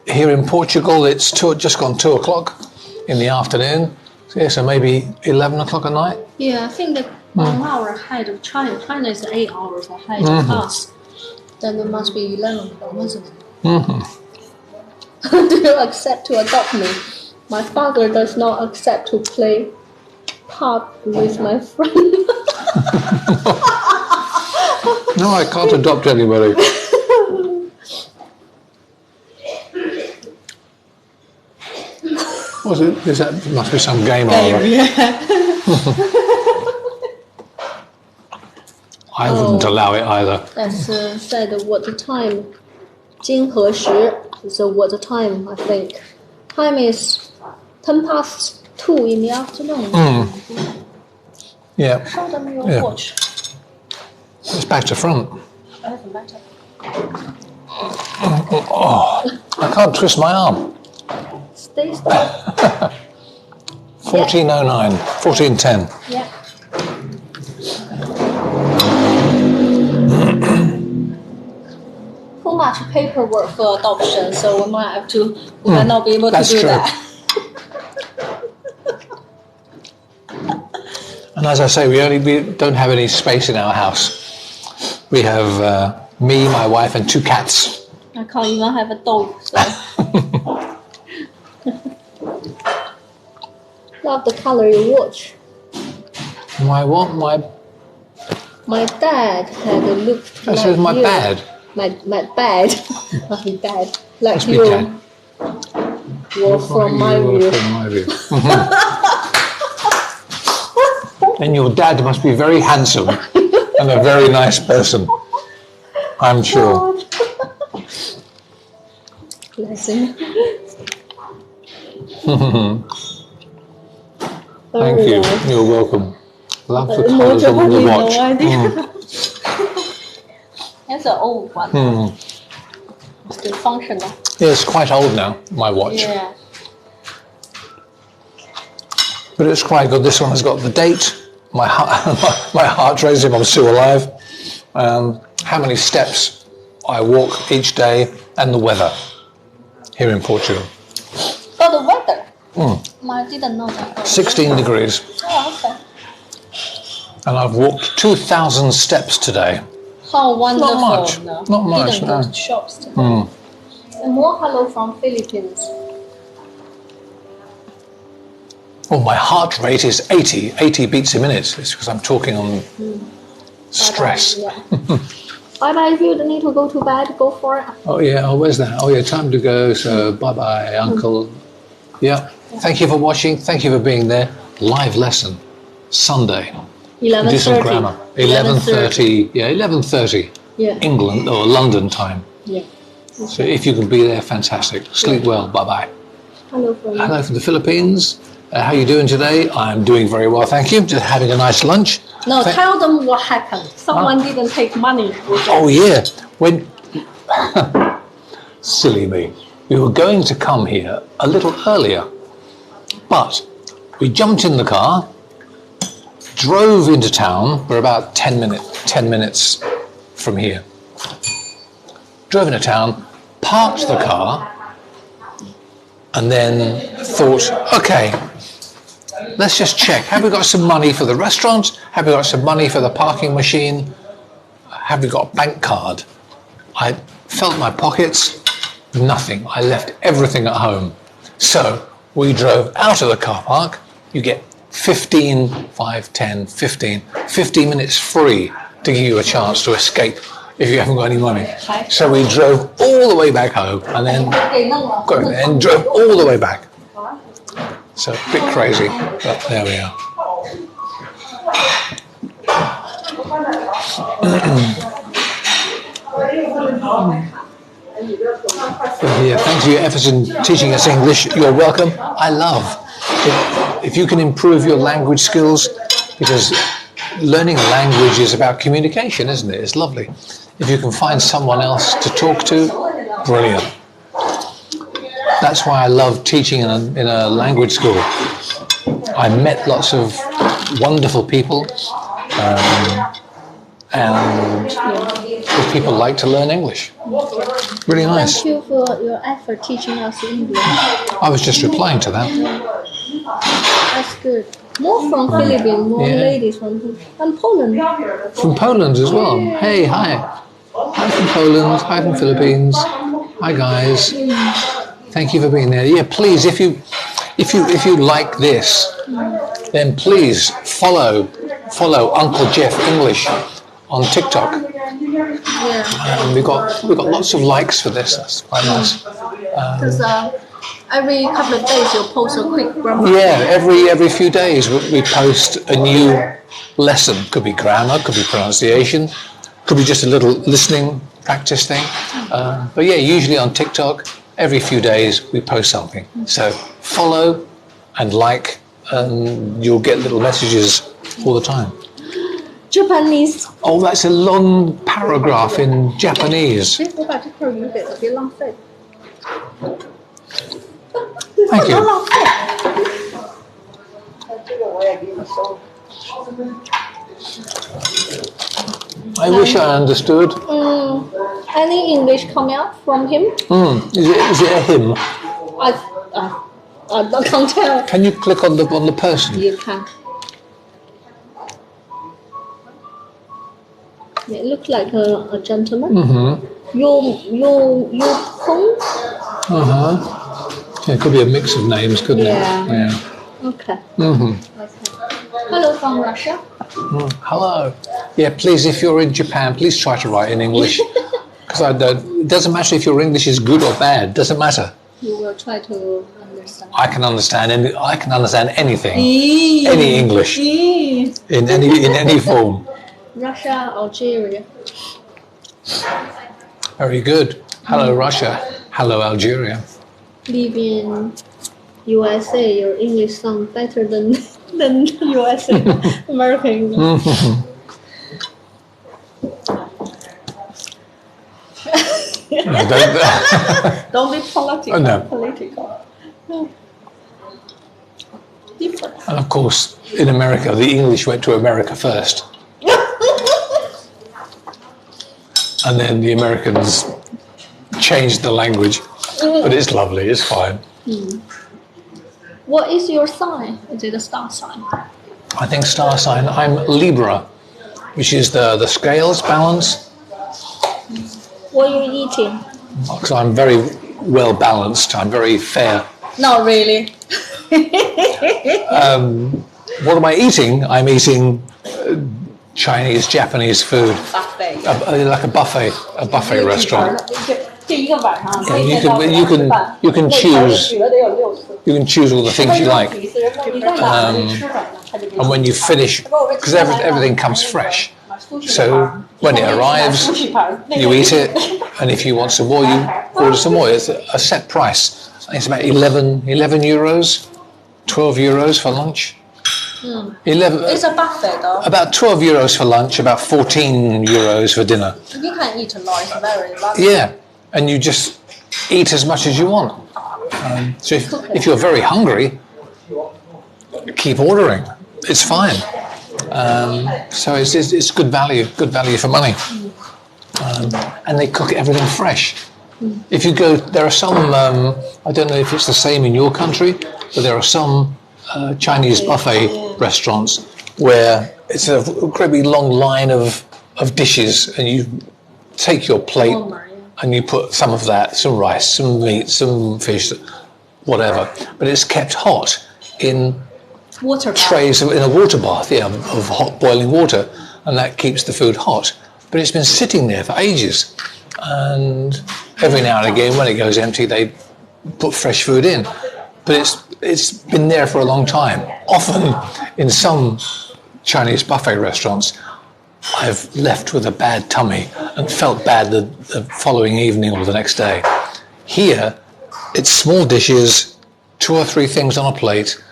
Here in Portugal, it's just gone 2 o'clock in the afternoon. So, yeah, so maybe 11 o'clock at night? Yeah, I think 1 hour ahead of China. China is 8 hours ahead of us. Then it must be 11 of them, isn't it? Do you accept to adopt me? My father does not accept to play part with my friend. No, I can't adopt anybody. What's it? Is that must be some game or other. I wouldn't allow it either. That's said what the time. 金和时 is what the time, I think. Time is 10 past 2 in the afternoon. Yeah. Show them your watch. It's back to front. Doesn't matter. Oh, I can't twist my arm. Stay still. 1409, 1410. Yeah. Too much paperwork for adoption, so we might have to. We might not be able to do true. that. And as I say, we don't have any space in our house. We have me, my wife, and 2 cats. I can't even have a dog. So. Love the color you watch. My what? My dad had a look That like says my you. bad. My bad. My dad. Like Must be you. dad. Were from my You were view. from my view. And your dad must be very handsome and a very nice person, I'm sure. Blessing. Thank you. Nice. You're welcome. Love the colours of the watch. No idea. That's an old one. Still functional. Yeah, it's quite old now, my watch. Yeah. But it's quite good. This one has got the date, my heart rate, if I'm still alive, how many steps I walk each day, and the weather here in Portugal. Oh, the weather. I didn't know that. 16 degrees. Oh, okay. And I've walked 2,000 steps today. How wonderful. Not much. No. Not much, Didn't no. go to shops today. And more hello from Philippines. Oh, my heart rate is 80 beats a minute. It's because I'm talking on stress. Bye-bye. If you need to go to bed, go for it. Oh, yeah. Oh, where's that? Oh, yeah, time to go. So, bye-bye, Uncle. Yeah. Thank you for watching. Thank you for being there. Live lesson, Sunday. 11:30. Do some grammar. 11:30. Yeah, 11:30. Yeah. England or London time. Yeah. So if you can be there, fantastic. Sleep well. Bye-bye. Hello from Hello from the Philippines. How are you doing today? I'm doing very well, thank you. Just having a nice lunch. No, tell them what happened. Someone didn't take money. Oh, yeah. When silly me. We were going to come here a little earlier, but we jumped in the car, drove into town. We're about 10 minutes from here. Drove into town, parked the car, and then thought, okay, let's just check. Have we got some money for the restaurant? Have we got some money for the parking machine? Have we got a bank card? I felt my pockets, nothing. I left everything at home. So we drove out of the car park. You get 15 minutes free to give you a chance to escape if you haven't got any money. So we drove all the way back home and then drove all the way back. So a bit crazy, but there we are. Yeah, thanks for your efforts in teaching us English. You're welcome. I love if you can improve your language skills, because learning a language is about communication, isn't it? It's lovely. If you can find someone else to talk to, brilliant. That's why I love teaching in a language school. I met lots of wonderful people, and people like to learn English. Really nice. Thank you for your effort teaching us English. I was just replying to that. That's good. More from Philippines, more Yeah. ladies from and Poland. From Poland as well. Hey, hi. Hi from Poland. Hi from Philippines. Hi guys. Thank you for being there. Yeah, please, if you like this, then please follow Uncle Geoff English on TikTok. Yeah. We got lots of likes for this. That's quite nice. Because every couple of days you'll post a quick grammar. Yeah, every few days we post a new lesson. Could be grammar, could be pronunciation, could be just a little listening practice thing. But yeah, usually on TikTok, every few days we post something. So follow and like, and you'll get little messages all the time. Japanese. Oh, that's a long paragraph in Japanese. 我把这块鱼给了，别浪费。 Thank you. I wish I understood. Any English coming out from him? Is it a him? I can't tell. Can you click on the person? You can. It looks like a gentleman. You Kong? Yeah, it could be a mix of names, couldn't Yeah. it? Yeah. Okay. Okay. Hello from Russia. Hello. Yeah, please, if you're in Japan, please try to write in English. Because it doesn't matter if your English is good or bad. Doesn't matter. You will try to understand. I can understand anything, any English in any form. Russia, Algeria. Very good. Hello, Russia. Hello, Algeria. Live in USA. Your English sounds better than USA American English. No, Don't be political. Oh, no. Political. Different. And of course, in America, the English went to America first. And then the Americans changed the language. But it's lovely, it's fine. What is your sign? Is it a star sign? I think star sign, I'm Libra, which is the scales balance. What are you eating? Because I'm very well balanced, I'm very fair. Not really. What am I eating? I'm eating Chinese, Japanese food. Buffet. Like a buffet restaurant. 这一个晚上 And you can choose. You can choose all the things you like. And when you finish, because everything comes fresh. So when it arrives, you eat it, and if you want some more, you order some more. It's a set price. I think it's about 11 euros, 12 euros for lunch. 11. It's a buffet though. About 12 euros for lunch, about 14 euros for dinner. You can eat a lot. It's very lovely. Yeah, and you just eat as much as you want. So if you're very hungry, keep ordering. It's fine. So it's good value for money. And they cook everything fresh. If you go, there are some, I don't know if it's the same in your country, but there are some Chinese buffet restaurants where it's a incredibly long line of dishes, and you take your plate and you put some of that, some rice, some meat, some fish, whatever, but it's kept hot in Water bath. trays in a water bath, of hot boiling water, and that keeps the food hot. But it's been sitting there for ages, and every now and again when it goes empty they put fresh food in, but it's been there for a long time. Often in some Chinese buffet restaurants I've left with a bad tummy and felt bad the following evening or the next day. Here it's small dishes, 2 or 3 things on a plate,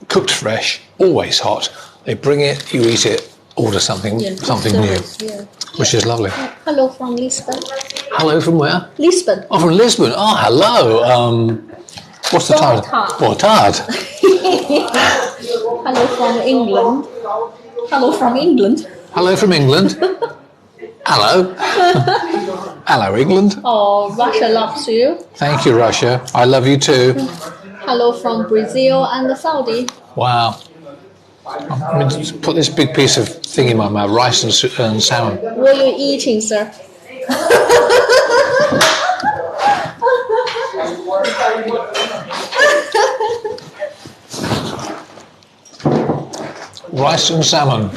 cooked fresh, always hot. They bring it, you eat it, order something new, which is lovely. Hello from Lisbon. Hello from where? Lisbon. Oh, from Lisbon. Oh, hello. What's the time? Boa tarde. Hello from England. Hello from England. Hello from England. Hello. Hello, England. Oh, Russia loves you. Thank you, Russia. I love you too. Hello from Brazil and Saudi. Wow. I'm going to put this big piece of thing in my mouth, rice and salmon. What are you eating, sir? Rice and salmon.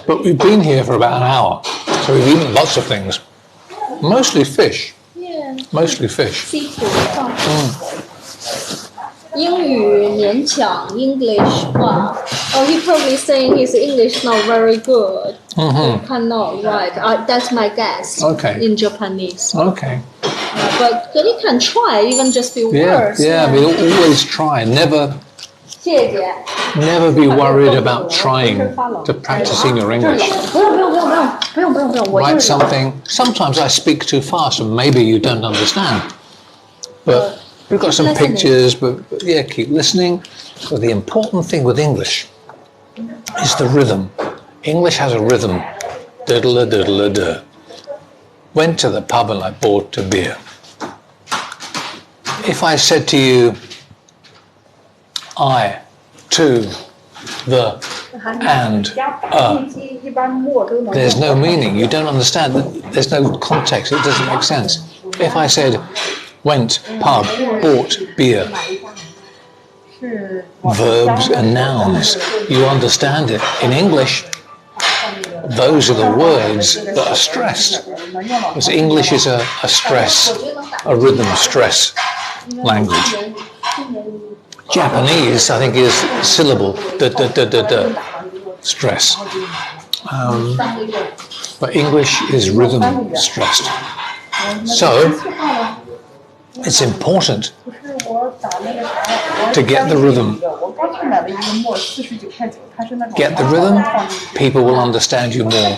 But we've been here for about an hour, so we've eaten lots of things. Mostly fish. Yeah. Mostly fish. Seafood. 英语勉强 English 话 Oh, he probably saying his English not very good. Cannot write. That's my guess. Okay. In Japanese. Okay. But you can try even just few Yeah, words. yeah. We always try. Never 谢谢。 Never be worried about trying to practicing your English. 不用，我 Write something. Sometimes I speak too fast and maybe you don't understand. But we've got some pictures, but yeah, keep listening. But the important thing with English is the rhythm. English has a rhythm. Diddle-a-diddle-a-duh. Went to the pub and I bought a beer. If I said to you, I, to, the, and, there's no meaning. You don't understand. There's no context. It doesn't make sense. If I said, went, pub, bought, beer, verbs and nouns, you understand it. In English, those are the words that are stressed. Because English is a stress, a rhythm stress language. Japanese, I think, is syllable, stress. But English is rhythm stressed. So, it's important to get the rhythm. Get the rhythm, people will understand you more.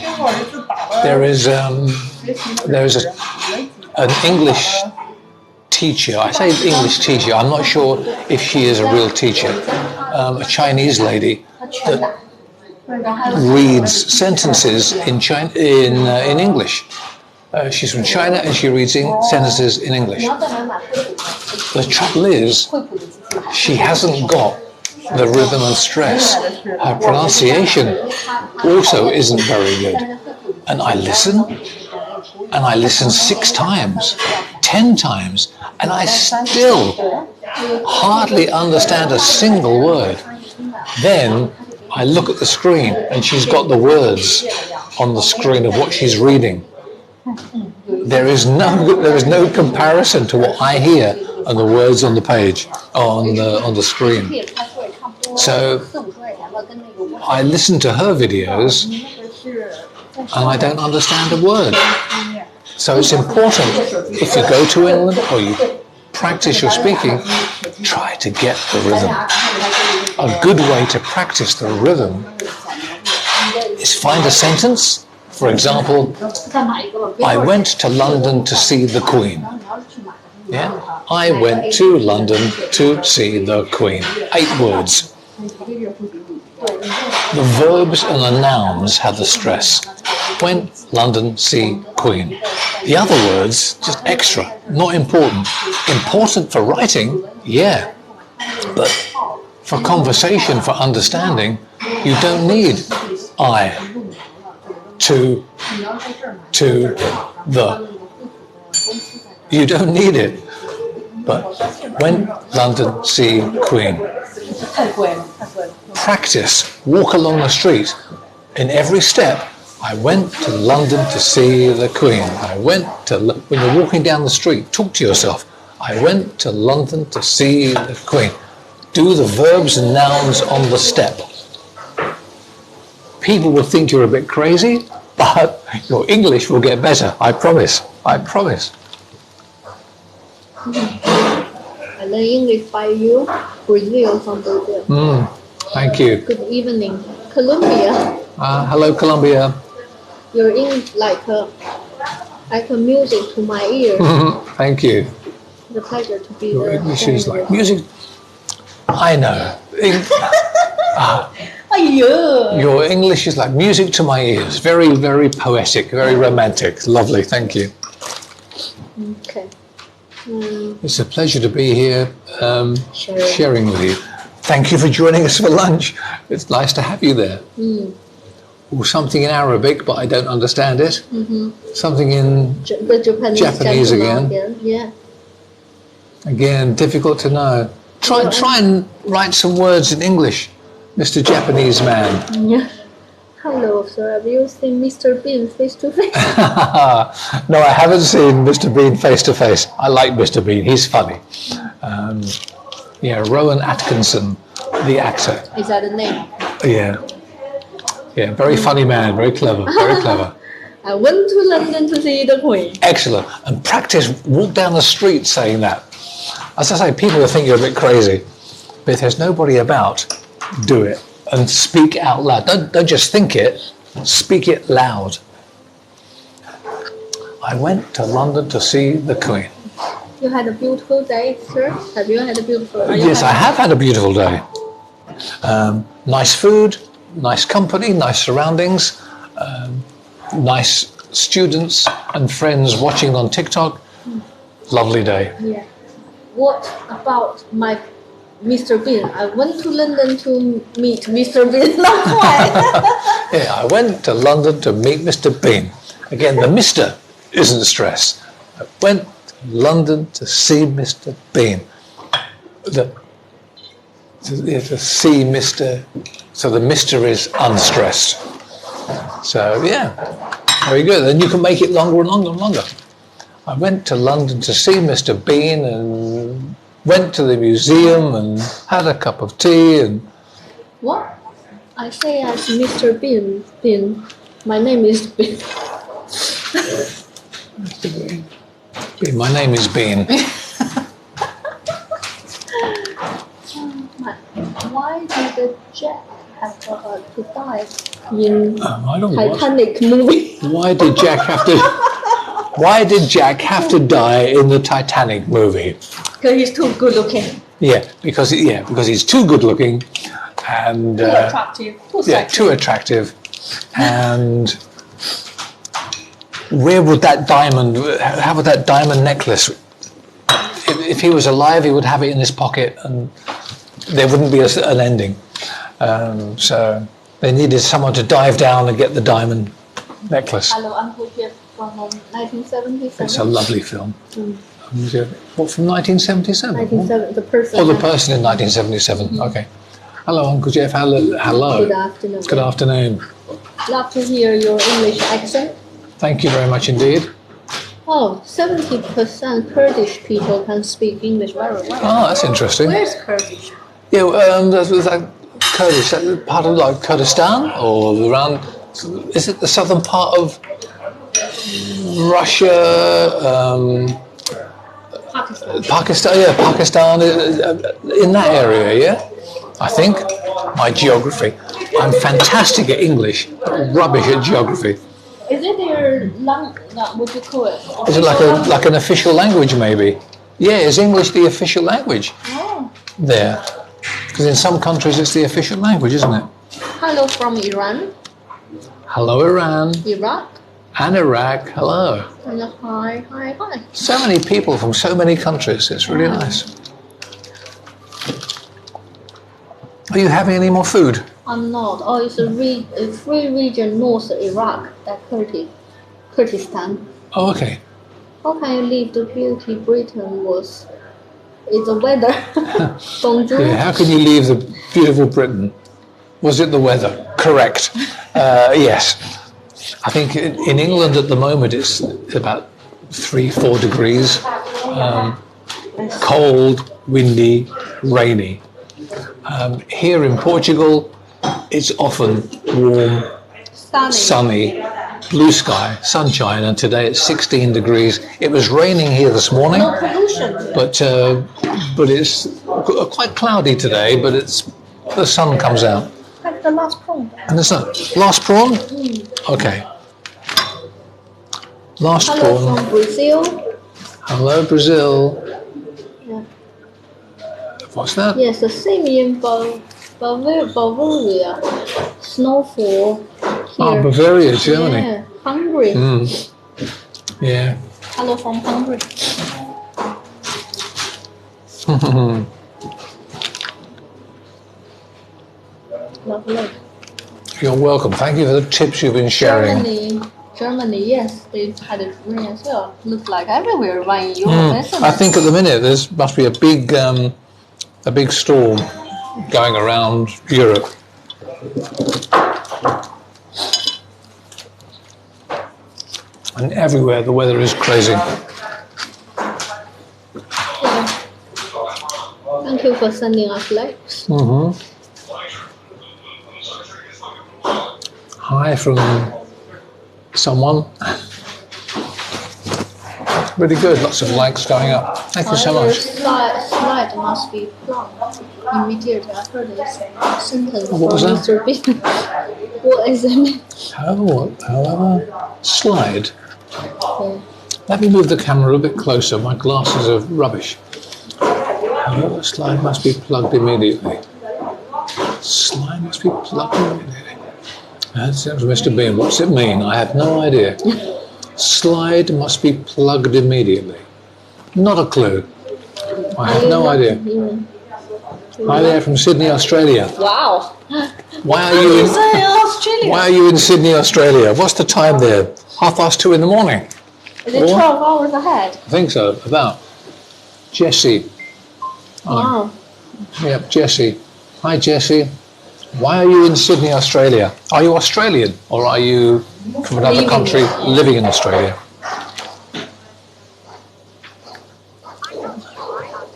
There is an English teacher, I say English teacher, I'm not sure if she is a real teacher, a Chinese lady that reads sentences in English. She's from China and she reads sentences in English. The trouble is, she hasn't got the rhythm and stress. Her pronunciation also isn't very good. And I listen 6 times, 10 times, and I still hardly understand a single word. Then I look at the screen and she's got the words on the screen of what she's reading. There is no comparison to what I hear and the words on the page, on the screen. So I listen to her videos and I don't understand a word. So it's important, if you go to England or you practice your speaking, try to get the rhythm. A good way to practice the rhythm is find a sentence. For example, I went to London to see the Queen. Yeah? I went to London to see the Queen. 8 words. The verbs and the nouns have the stress. Went, London, see, Queen. The other words, just extra, not important. Important for writing, yeah. But for conversation, for understanding, you don't need I, to, the. You don't need it. But went, London, see, Queen. Practice, walk along the street. In every step, I went to London to see the Queen. When you're walking down the street, talk to yourself. I went to London to see the Queen. Do the verbs and nouns on the step. People will think you're a bit crazy, but your English will get better. I promise. I promise. I learn English by you. Brazil from Brazil. Thank you. Good evening. Colombia. Hello, Colombia. You're in like a music to my ears. Thank you. It's a pleasure to be Your there. English is like music. I know. Your English is like music to my ears. Very, very poetic, very romantic. Lovely. Thank you. Okay. It's a pleasure to be here Sharing. with you. Thank you for joining us for lunch. It's nice to have you there. Or something in Arabic, but I don't understand it. Something in The Japanese again. Yeah. Again, difficult to know. Try and write some words in English, Mr. Japanese man. Yeah. Hello, sir. Have you seen Mr. Bean face to face? No, I haven't seen Mr. Bean face to face. I like Mr. Bean. He's funny. Rowan Atkinson, the actor. Is that a name? Yeah, very funny man, very clever, very clever. I went to London to see the Queen. Excellent. And walk down the street saying that. As I say, people will think you're a bit crazy, but if there's nobody about, do it and speak out loud. Don't just think it, speak it loud. I went to London to see the Queen. You had a beautiful day, sir? Have you had a beautiful day? Yes, I have had a beautiful day. Nice food, nice company, nice surroundings, nice students and friends watching on TikTok. Lovely day. Yeah. What about my Mr. Bean? I went to London to meet Mr. Bean. Not quite. Yeah, I went to London to meet Mr. Bean. Again, the Mr. isn't stress. I went to London to see Mr. Bean. To see Mr. So the Mr. is unstressed. So yeah, very good. Then you can make it longer and longer and longer. I went to London to see Mr. Bean and went to the museum and had a cup of tea and... What? I say as Mr. Bean. My name is Bean. Mr. Bean. My name is Bean. Why did Jack have to die in Titanic know. movie? Why did Jack have to die in the Titanic movie? Because he's too good looking. Because he's too good looking and Too attractive. Too attractive. And how would that diamond necklace? If he was alive, he would have it in his pocket and there wouldn't be an ending. So they needed someone to dive down and get the diamond necklace. Hello, Uncle Geoff from 1977. It's a lovely film. What, from 1977? 1977, the person. Oh, the person in 1977. Okay. Hello, Uncle Geoff. Hello. Good afternoon. Good afternoon. Love to hear your English accent. Thank you very much indeed. Oh, 70% Kurdish people can speak English very well. Oh, that's interesting. Where's Kurdish? Yeah, there's like Kurdish, part of like Kurdistan or around. Is it the southern part of Russia? Pakistan. Yeah, Pakistan. In that area, yeah. I think my geography. I'm fantastic at English, but rubbish at geography. Is it their what do you call it? Is it like an official language maybe? Yeah, is English the official language? Oh. There. Because in some countries it's the official language, isn't it? Hello from Iran. Hello, Iran. Iraq. And Iraq. Hello. And hi. So many people from so many countries. It's really nice. Are you having any more food? I'm not. Oh, it's a free region north of Iraq, that Kurdistan. Oh, okay. How can you leave the beauty Britain was? It's the weather. Bonjour. Yeah, how can you leave the beautiful Britain? Was it the weather? Correct. Yes. I think in England at the moment it's about 3-4 degrees. Cold, windy, rainy. Here in Portugal, it's often warm, sunny, blue sky, sunshine, and today it's 16 degrees. It was raining here this morning, No pollution. but it's quite cloudy today. But the sun comes out. Like the last prawn. And the sun. Last prawn? Okay. Last Hello prawn. from Brazil. Hello, Brazil. Yeah. What's that? Yes, the same in Bavaria. Snowfall here. Oh, Bavaria, Germany. Yeah, Hungary. Yeah. Hello from Hungary. Lovely. You're welcome. Thank you for the tips you've been sharing. Germany, yes, they've had it rain as well. Looks like everywhere rain in Europe, isn't it? I think at the minute there must be a big storm going around Europe. And everywhere the weather is crazy. Yeah. Thank you for sending us likes. Hi from someone. Really good, lots of likes going up. Thank you so much. Slide must be plugged immediately after this sentence from What was that? Mr. Bean. What is it? However, slide. Okay. Let me move the camera a bit closer. My glasses are rubbish. However, slide must be plugged immediately. Slide must be plugged immediately. That sounds Mr. Bean. What's it mean? I have no idea. Slide must be plugged immediately. Not a clue. I have no idea. Hi there from Sydney, Australia. Wow. Why are you in Australia? Why are you in Sydney, Australia? What's the time there? 2:30 in the morning. Is it 12 hours ahead? I think so. About. Jessie. Wow. Yep, Jessie. Hi, Jessie. Why are you in Sydney, Australia? Are you Australian or are you from another country living in Australia?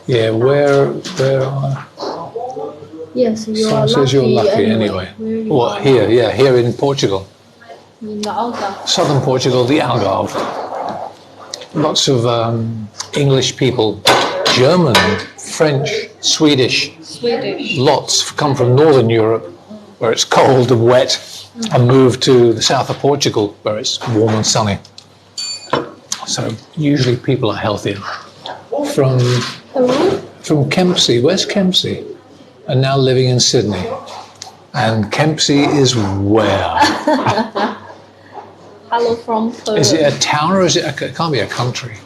Yeah, where are... Yes, you Someone are says you're lucky anyway. Well, here in Portugal. In the Algarve. Southern Portugal, the Algarve. Lots of English people, German, French, Swedish. Lots come from Northern Europe, where it's cold and wet, and move to the south of Portugal, where it's warm and sunny. So usually people are healthier. From Kempsey, where's Kempsey? And now living in Sydney. And Kempsey is where? Hello from Peru. Is it a town or is it it can't be a country?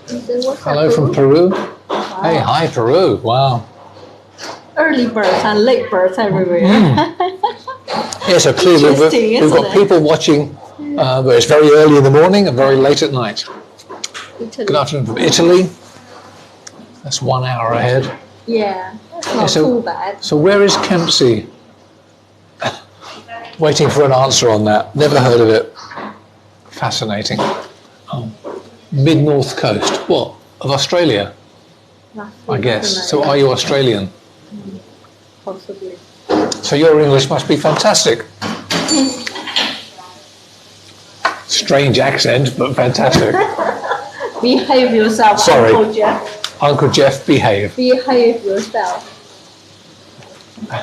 Hello Peru? from Peru. Wow. Hey, hi Peru. Wow. Early birds and late birds everywhere. Yeah, so clearly we've got people watching, but it's very early in the morning and very late at night. Italy. Good afternoon from Italy. That's 1 hour ahead. Yeah, that's not too bad. So where is Kempsey? Waiting for an answer on that. Never heard of it. Fascinating. Oh. Mid-North Coast. What? Of Australia? I guess. So are you Australian? Possibly. So your English must be fantastic. Strange accent, but fantastic. Behave yourself, Sorry. Uncle Geoff. Uncle Geoff, behave. Behave yourself.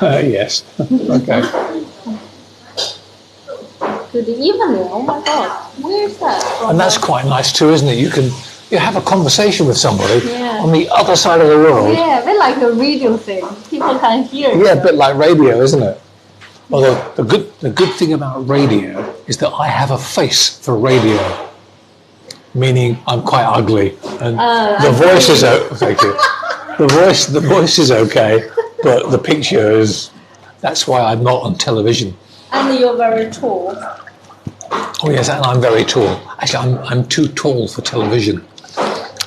Yes. Okay. Good evening. Oh my God. Where's that from? And that's quite nice too, isn't it? You have a conversation with somebody Yeah. on the other side of the world. Yeah, a bit like a radio thing. People can hear you. Yeah, a bit like radio, isn't it? Although the good thing about radio is that I have a face for radio, meaning I'm quite ugly, and the voice is thank you. The voice is okay, but the picture is. That's why I'm not on television. And you're very tall. Oh yes, and I'm very tall. Actually, I'm too tall for television.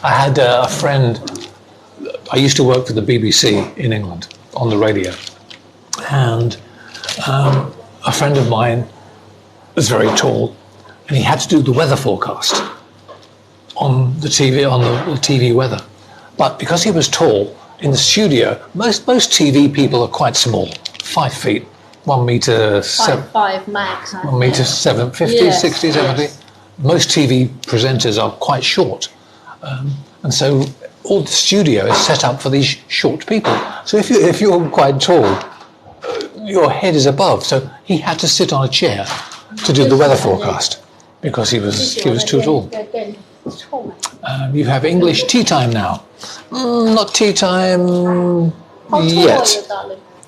I had a friend. I used to work for the BBC in England on the radio, and a friend of mine was very tall, and he had to do the weather forecast on the TV weather. But because he was tall, in the studio, most TV people are quite small, 5 feet, 1 meter, 5 max. 1 meter 750, Yes, 60, 70. yes. Most TV presenters are quite short. And so all the studio is set up for these short people. So if you're quite tall, your head is above. So he had to sit on a chair to do the weather forecast because he was too tall. You have English tea time now. Not tea time yet.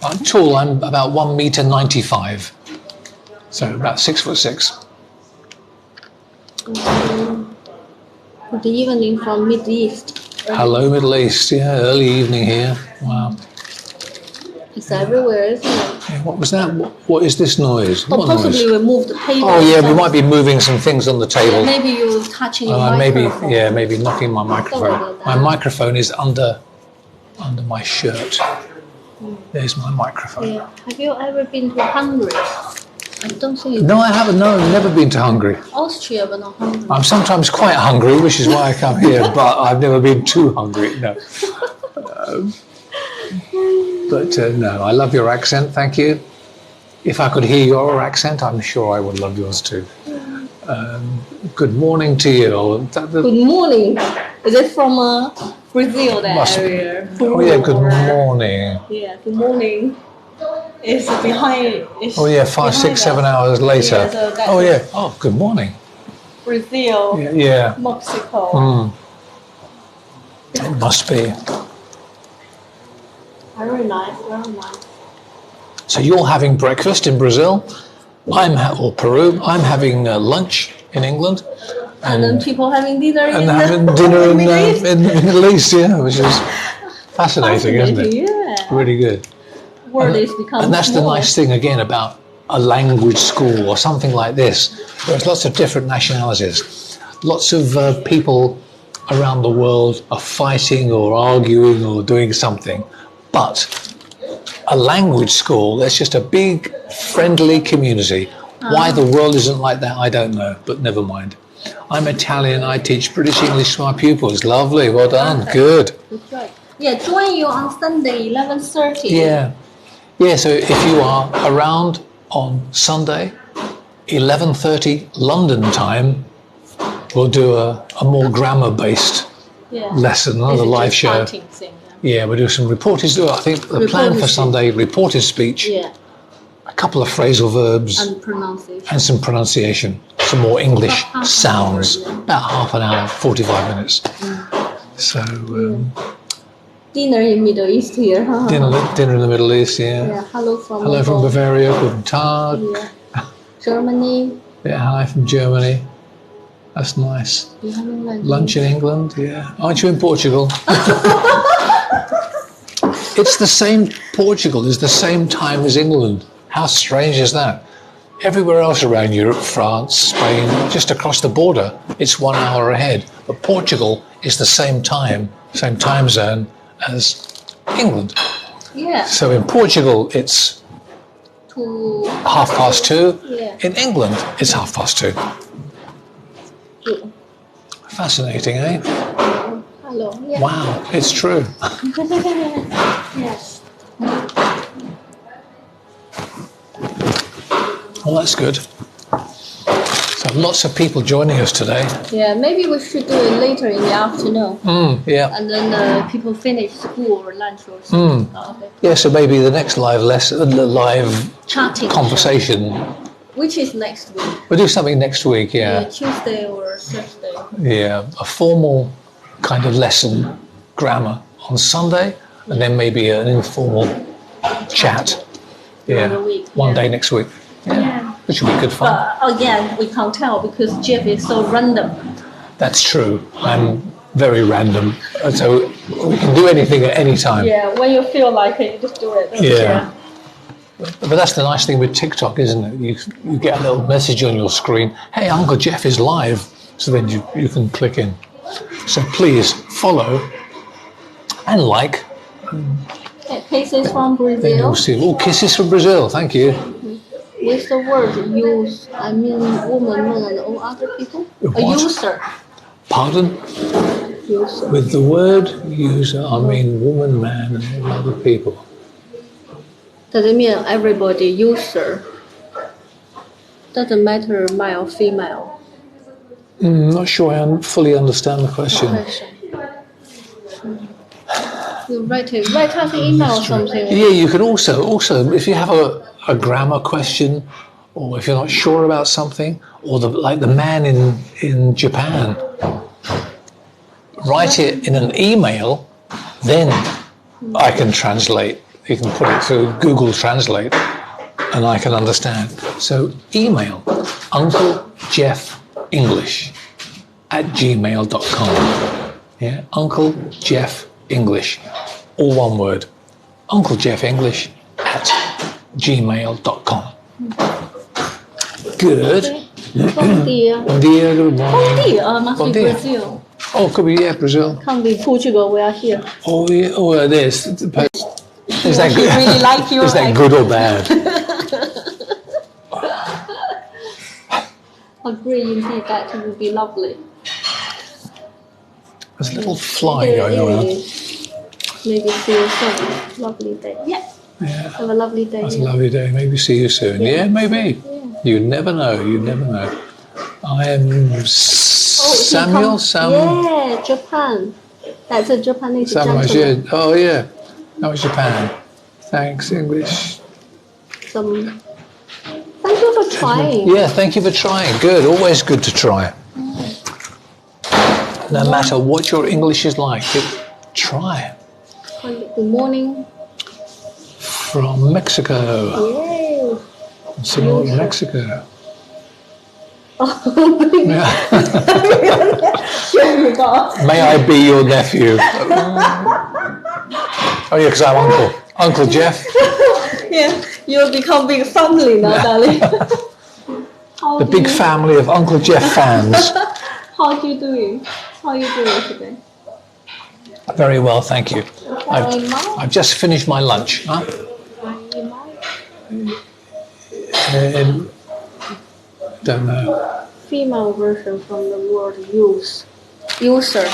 I'm tall. I'm about 1 meter 95. So about 6'6". Good evening from Middle East. Hello, Middle East. Yeah, early evening here. Wow. It's everywhere, isn't it? Yeah, what was that? What is this noise? Or What possibly noise? we moved the table. Oh yeah, we might be moving some things on the table. Maybe you touching your Maybe microphone. maybe knocking my microphone. My microphone is under my shirt. There's my microphone. Yeah. Have you ever been to Hungary? I don't think you No, I haven't. No, I've never been to Hungary. Austria, but not Hungary. I'm sometimes quite hungry, which is why I come here, but I've never been too hungry. No. No, I love your accent. Thank you. If I could hear your accent, I'm sure I would love yours too. Good morning to you. Good morning. Is it from Brazil, that area? Oh yeah, good morning. Yeah, good morning. It's behind. It's oh yeah, 5, 6, 7 hours later. Yeah, so that's oh yeah. Oh, good morning. Brazil. Yeah. Mexico. It must be. Very nice. Very nice. So you're having breakfast in Brazil, or Peru. I'm having lunch in England, and then people having dinner in having the dinner in Middle the Middle East, yeah, which is fascinating, isn't it? Yeah. Really good. World is becoming and that's small. the nice thing again about a language school or something like this. There's lots of different nationalities. Lots of people around the world are fighting or arguing or doing something, but a language school, that's just a big, friendly community. Why the world isn't like that, I don't know, but never mind. I'm Italian, I teach British English to my pupils. Lovely, well done, good. That's right. Yeah, join you on Sunday, 11:30. Yeah, so if you are around on Sunday, 11:30 London time, we'll do a more grammar-based lesson, another live show. Thing, yeah, we'll do some reported. I think the plan for Sunday, reported speech, a couple of phrasal verbs, and some pronunciation, some more English sounds, about half an hour, 45 minutes. So, dinner in Middle East here, huh? Dinner in the Middle East, yeah. Hello from Bavaria, guten Tag. Yeah. Germany. Yeah, hi from Germany. That's nice. Lunch in England, yeah. Aren't you in Portugal? It's the same, Portugal is the same time as England. How strange is that? Everywhere else around Europe, France, Spain, just across the border, it's 1 hour ahead. But Portugal is the same time zone as England. Yeah. So in Portugal, it's 2:30. Yeah. In England, it's 2:30. Fascinating, eh? Hello. Yeah. Wow, it's true. Yes. Well, that's good. So lots of people joining us today. Yeah, maybe we should do it later in the afternoon. Yeah. And then people finish school or lunch or something. Okay. Yeah, so maybe the next live Chatting conversation. Which is next week? We'll do something next week, yeah. Tuesday or Thursday. Yeah, a formal kind of lesson, grammar, on Sunday, and then maybe an informal chat. Yeah, one day next week. Yeah, which will be good fun. But again, we can't tell because Geoff is so random. That's true. I'm very random, so we can do anything at any time. Yeah, when you feel like it, you just do it. Yeah. But that's the nice thing with TikTok, isn't it? You get a little message on your screen, hey, Uncle Geoff is live, so then you can click in. So please follow and like. Kisses from Then Brazil. you'll see. Oh, kisses from Brazil, thank you. With the word use, I mean woman, man, and all other people? What? A user. Pardon? User. With the word user, I mean woman, man, and all other people. Does it mean everybody user? Doesn't matter male or female. Not sure I fully understand the question. You write us an email or something. Yeah, you can also if you have a grammar question, or if you're not sure about something, or like the man in Japan, write it in an email, then I can translate. You can put it through Google Translate, and I can understand. So email Uncle Geoff English @gmail.com. Yeah, Uncle Geoff English, all one word. Uncle Geoff English @gmail.com. Good. Bom dia. Bom dia, good Bom morning. dia. Must Bom be dia. Brazil. Oh, could be, yeah, Brazil. Can't be Portugal. We are here. Oh, yeah, oh, it is. Is that She good? really like your Is that accent. good or bad? Agree indeed that it would be lovely. There's a little fly going around. Maybe see you soon. Lovely day. Yeah. Yeah, Have a lovely day. that's a lovely day. Maybe see you soon. Yeah, maybe. You never know. You never know. I am Samuel. Yeah, Japan. That's a Japanese Samuel. gentleman. Yeah. Oh, yeah. That was Japan. Thanks, English. Thank you for trying. Yeah, thank you for trying. Good. Always good to try. No matter what your English is like, try. Good morning. From Mexico. Yay. Senor Mexico. Here you go. May I be your nephew? Oh, yeah, because I'm Uncle Geoff. Yeah, you become big family now, darling. The big family of Uncle Geoff fans. How are you doing? How are you doing today? Very well, thank you. I've just finished my lunch. Huh? Don't know. Female version from the word user.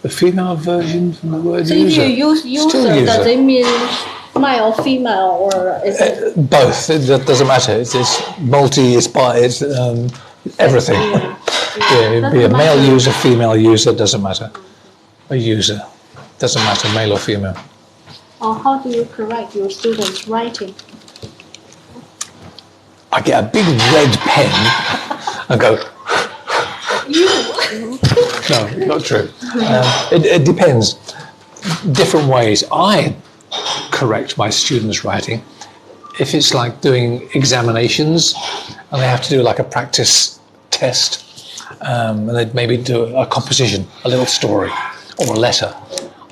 The female version from the word So user. if you use user, does it mean male or female, or is it? Both. It doesn't matter. It's multi. It's everything. Yeah, it'd be a male user, female user. Doesn't matter. A user. Doesn't matter, male or female. Or how do you correct your students' writing? I get a big red pen and go. No, not true. It depends. Different ways. I correct my students' writing. If it's like doing examinations and they have to do like a practice test, and they'd maybe do a composition, a little story or a letter,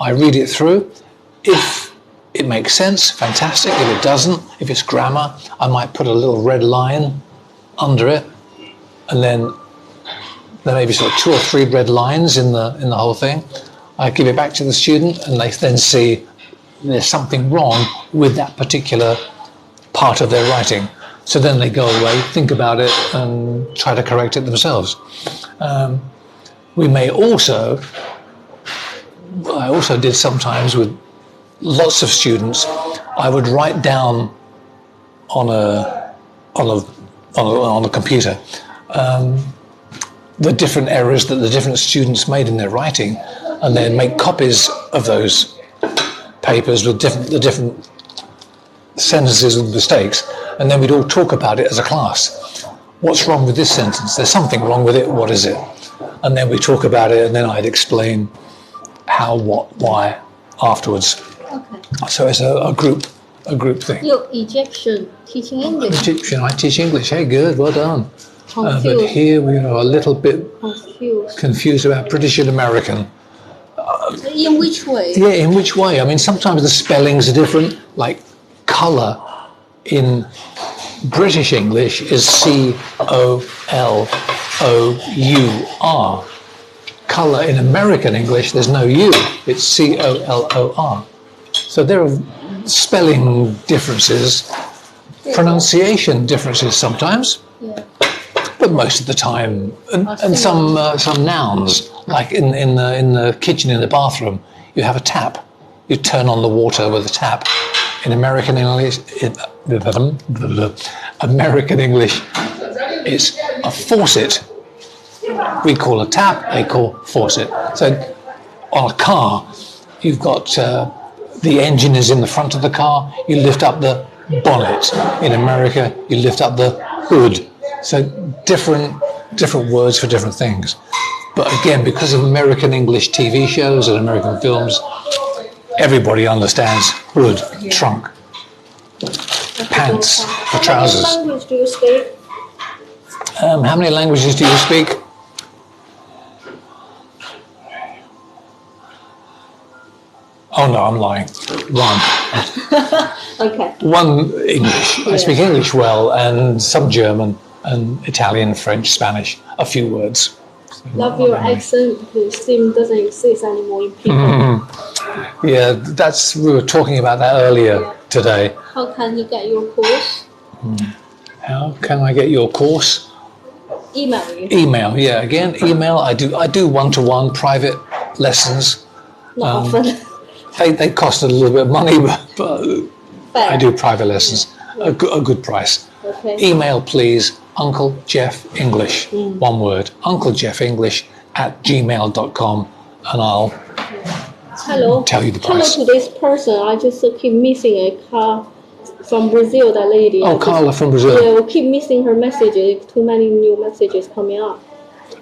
I read it through. If it makes sense, fantastic. If it doesn't, if it's grammar, I might put a little red line under it, and then there may be sort of 2 or 3 red lines in the whole thing. I give it back to the student, and they then see there's something wrong with that particular part of their writing. So then they go away, think about it, and try to correct it themselves. I also did sometimes with lots of students. I would write down on a computer the different errors that the different students made in their writing, and then make copies of those papers with the different sentences and mistakes, and then we'd all talk about it as a class. What's wrong with this sentence? There's something wrong with it. What is it? And then we talk about it, and then I'd explain how, what, why afterwards. Okay. So it's a group thing. You're Egyptian, teaching English. Egyptian, I teach English. Hey, good, well done. But Confused. here we are a little bit confused about British and American. In which way? Yeah, in which way? I mean, sometimes the spellings are different. Like colour in British English is C-O-L-O-U-R. Colour in American English, there's no U. It's C-O-L-O-R. So there are spelling differences, pronunciation differences sometimes. Yeah. But most of the time, and some nouns, like in the kitchen, in the bathroom, you have a tap. You turn on the water with a tap. In American English, it's a faucet. We call a tap, they call faucet. So on a car, you've got the engine is in the front of the car. You lift up the bonnet. In America, you lift up the hood. So different words for different things. But again, because of American English TV shows and American films, everybody understands hood, trunk, pants, or trousers. How many languages do you speak? How many languages do you speak? Oh no, I'm lying. One. Okay. One English. I speak English well, and some German, and Italian, French, Spanish. A few words. So Love your accent. The sim doesn't exist anymore in people. Yeah, we were talking about that earlier today. How can he get your course? How can I get your course? Email you. Email, yeah. Again, email. I do one-to-one private lessons. Not often. They cost a little bit of money, but Fair. I do private lessons. A good price. Okay. Email, please. Uncle Geoff English. One word. UncleGeoffEnglish@gmail.com, and I'll tell you the price. Hello to this person. I just keep missing a car from Brazil. That lady. Oh, Carla from Brazil. Yeah, we keep missing her messages. Too many new messages coming up.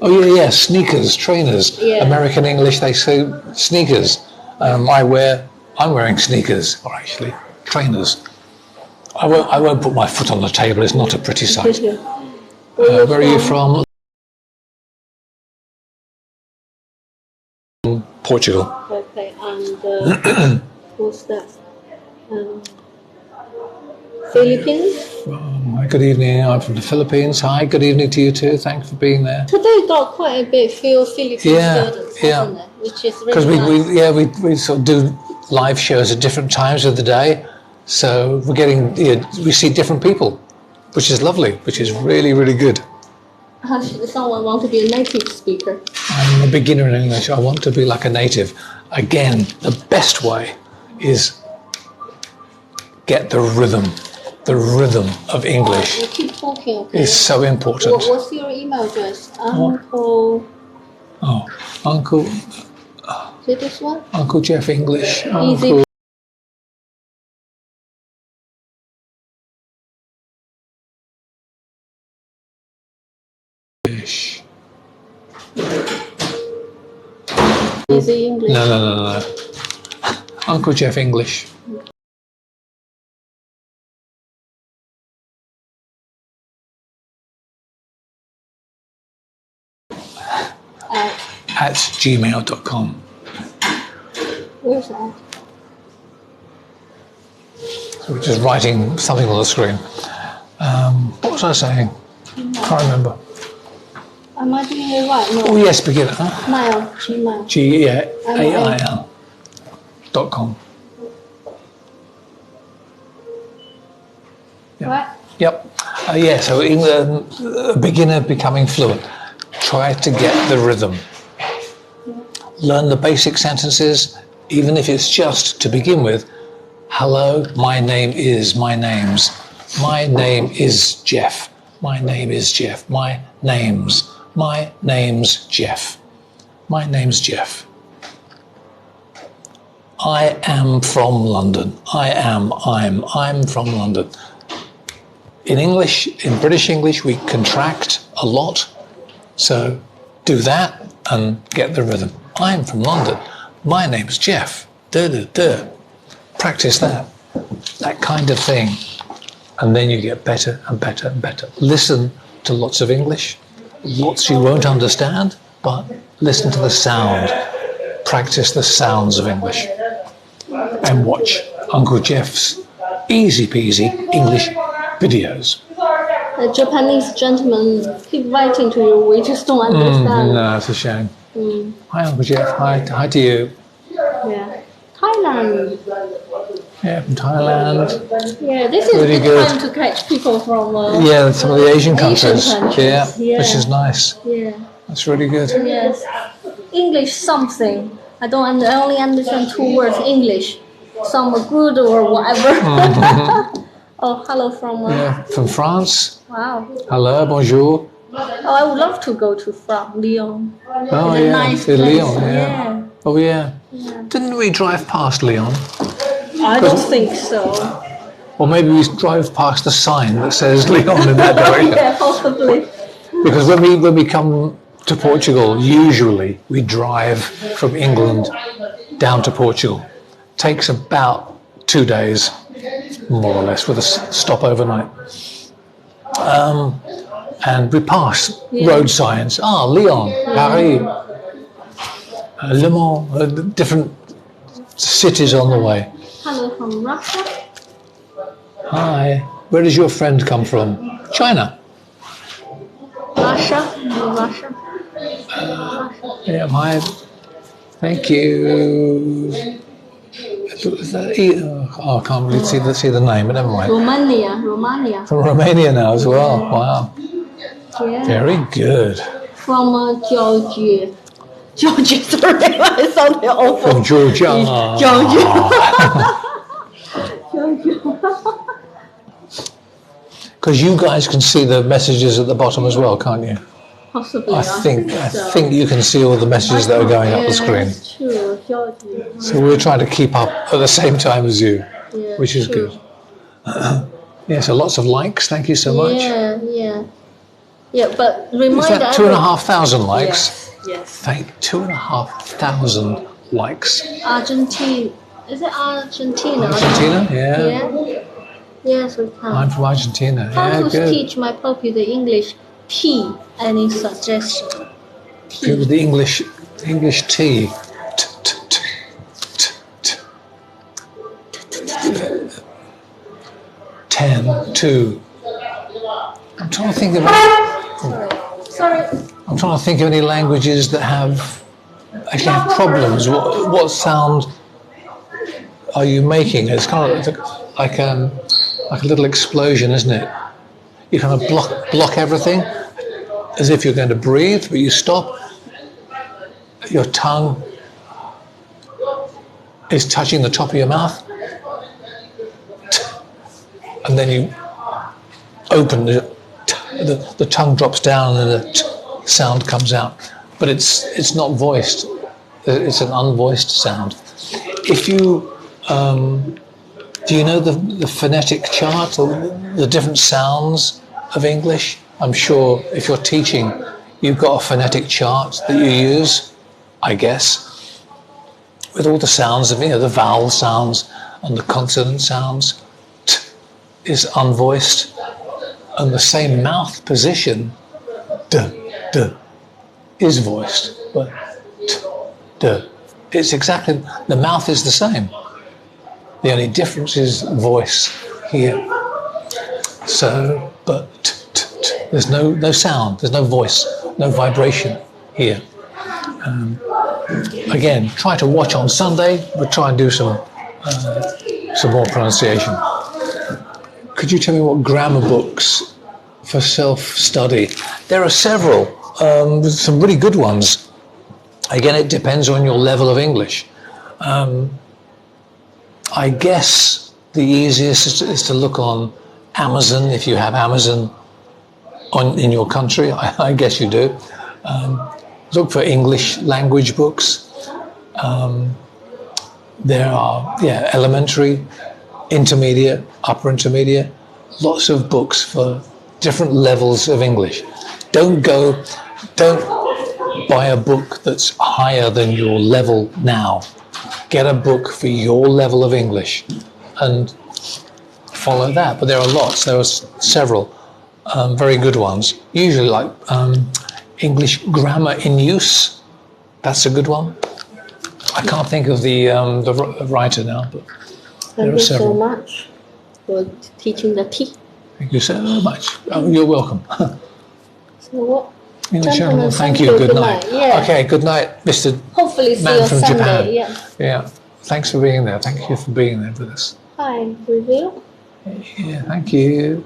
Oh yeah. Sneakers, trainers. Yeah. American English. They say sneakers. I'm wearing sneakers, or actually trainers. I won't put my foot on the table. It's not a pretty sight. Where are you from? Portugal. Okay, and what's that? Philippines. Hi, good evening. I'm from the Philippines. Hi, good evening to you too. Thanks for being there. Today got quite a bit few Philippine students, hasn't it? Which is really Because we sort of do live shows at different times of the day, so we see different people, which is lovely, which is really, really good. Someone want to be a native speaker. I'm a beginner in English. I want to be like a native. Again, the best way is get the rhythm. The rhythm of English You keep talking, okay? is so important. What's your email address? Uncle. Oh, Uncle. Is it this one? Uncle Geoff English. Easy. English. Easy English. No. Uncle Geoff English. At gmail.com. Where's that? So we're just writing something on the screen. What was I saying? Can't remember. Am I doing it right? No. Oh yes, beginner. Mail. Gmail. GAIL.com. Yeah. Right? Yep. So in the beginner becoming fluent, try to get the rhythm. Learn the basic sentences, even if it's just to begin with. Hello, my name is, my name's. My name is Geoff. My name is Geoff. My name's Geoff. My name's Geoff. I am from London. I'm from London. In English, in British English, we contract a lot. So do that and get the rhythm. I'm from London. My name's Geoff. Practice that kind of thing. And then you get better and better and better. Listen to lots of English. Lots you won't understand, but listen to the sound. Practice the sounds of English. And watch Uncle Geoff's Easy-Peasy English videos. The Japanese gentleman keep writing to you. We just don't understand. No, it's a shame. Hi, Uncle Geoff. Hi to you. Yeah. Thailand. Yeah, from Thailand. Yeah, this is Really the good. time to catch people from Some of the Asian countries. Yeah. Which is nice. Yeah. That's really good. Yes. English something. I only understand 2 words English. Some are good or whatever. Oh, hello from. From France. Wow. Hello, bonjour. Oh, I would love to go to France, Lyon. Oh It's a nice to place. Lyon. Yeah. Oh yeah. Didn't we drive past Lyon? I don't think so. Or maybe we drive past the sign that says Lyon in that direction. Yeah, possibly. Because when we come to Portugal, usually we drive from England down to Portugal. Takes about 2 days, more or less, with a stop overnight. And we pass road signs. Lyon, Paris, Le Mans, different cities on the way. Hello from Russia. Hi. Where does your friend come from? China. Russia. Russia. Yeah, hi. Thank you. Oh, I can't really see the name, but never mind. Romania. From Romania now as well. Wow. Yeah. Very good. From Georgia. Georgia, sorry, I sounded awful. From Georgia. Georgia. Because you guys can see the messages at the bottom as well, can't you? Possibly. I think you can see all the messages that are going up the screen. It's true, Georgia. So we're trying to keep up at the same time as you, Yeah, which is true. good. Yeah, so lots of likes. Thank you so much. Yeah, but Is remind that 2,500 likes? Yes. Thank 2,500 likes. Argentina. Is it Argentina? Argentina? Yeah. Yeah. Yes, we can. I'm from Argentina. How Yeah, to good. teach my puppy the English T? Any suggestion? Good with the English T. 10, 2. I'm trying to think of. Sorry. I'm trying to think of any languages that actually have problems. What sound are you making? It's kind of like a little explosion, isn't it? You kind of block everything as if you're going to breathe, but you stop. Your tongue is touching the top of your mouth, and then you open the tongue drops down and the sound comes out, but it's not voiced. It's an unvoiced sound. If you do you know the phonetic chart or the different sounds of English? I'm sure if you're teaching, you've got a phonetic chart that you use, I guess, with all the sounds of the vowel sounds and the consonant sounds. T is unvoiced, and the same mouth position, d, is voiced, but t, d. It's exactly, the mouth is the same. The only difference is voice here. So, but there's no sound, there's no voice, no vibration here. Again, try to watch on Sunday, but try and do some more pronunciation. Could you tell me what grammar books for self-study? There are several, some really good ones. Again, it depends on your level of English. I guess the easiest is to look on Amazon, if you have Amazon in your country. I guess you do. Look for English language books. There are, elementary, intermediate, upper intermediate, lots of books for different levels of English. Don't buy a book that's higher than your level now. Get a book for your level of English and follow that. But there are lots. There are several very good ones. Usually like English Grammar in Use. That's a good one. I can't think of the writer now, but there are several. Thank you so much for teaching the T. Thank you so much. Oh, you're welcome. So what? Gentlemen, thank you. Good night. Yeah. Okay, good night, Mr. Hopefully see Man you from Sunday. Japan. Yeah. Thanks for being there. Thank you for being there with us. Hi, review. Yeah, thank you.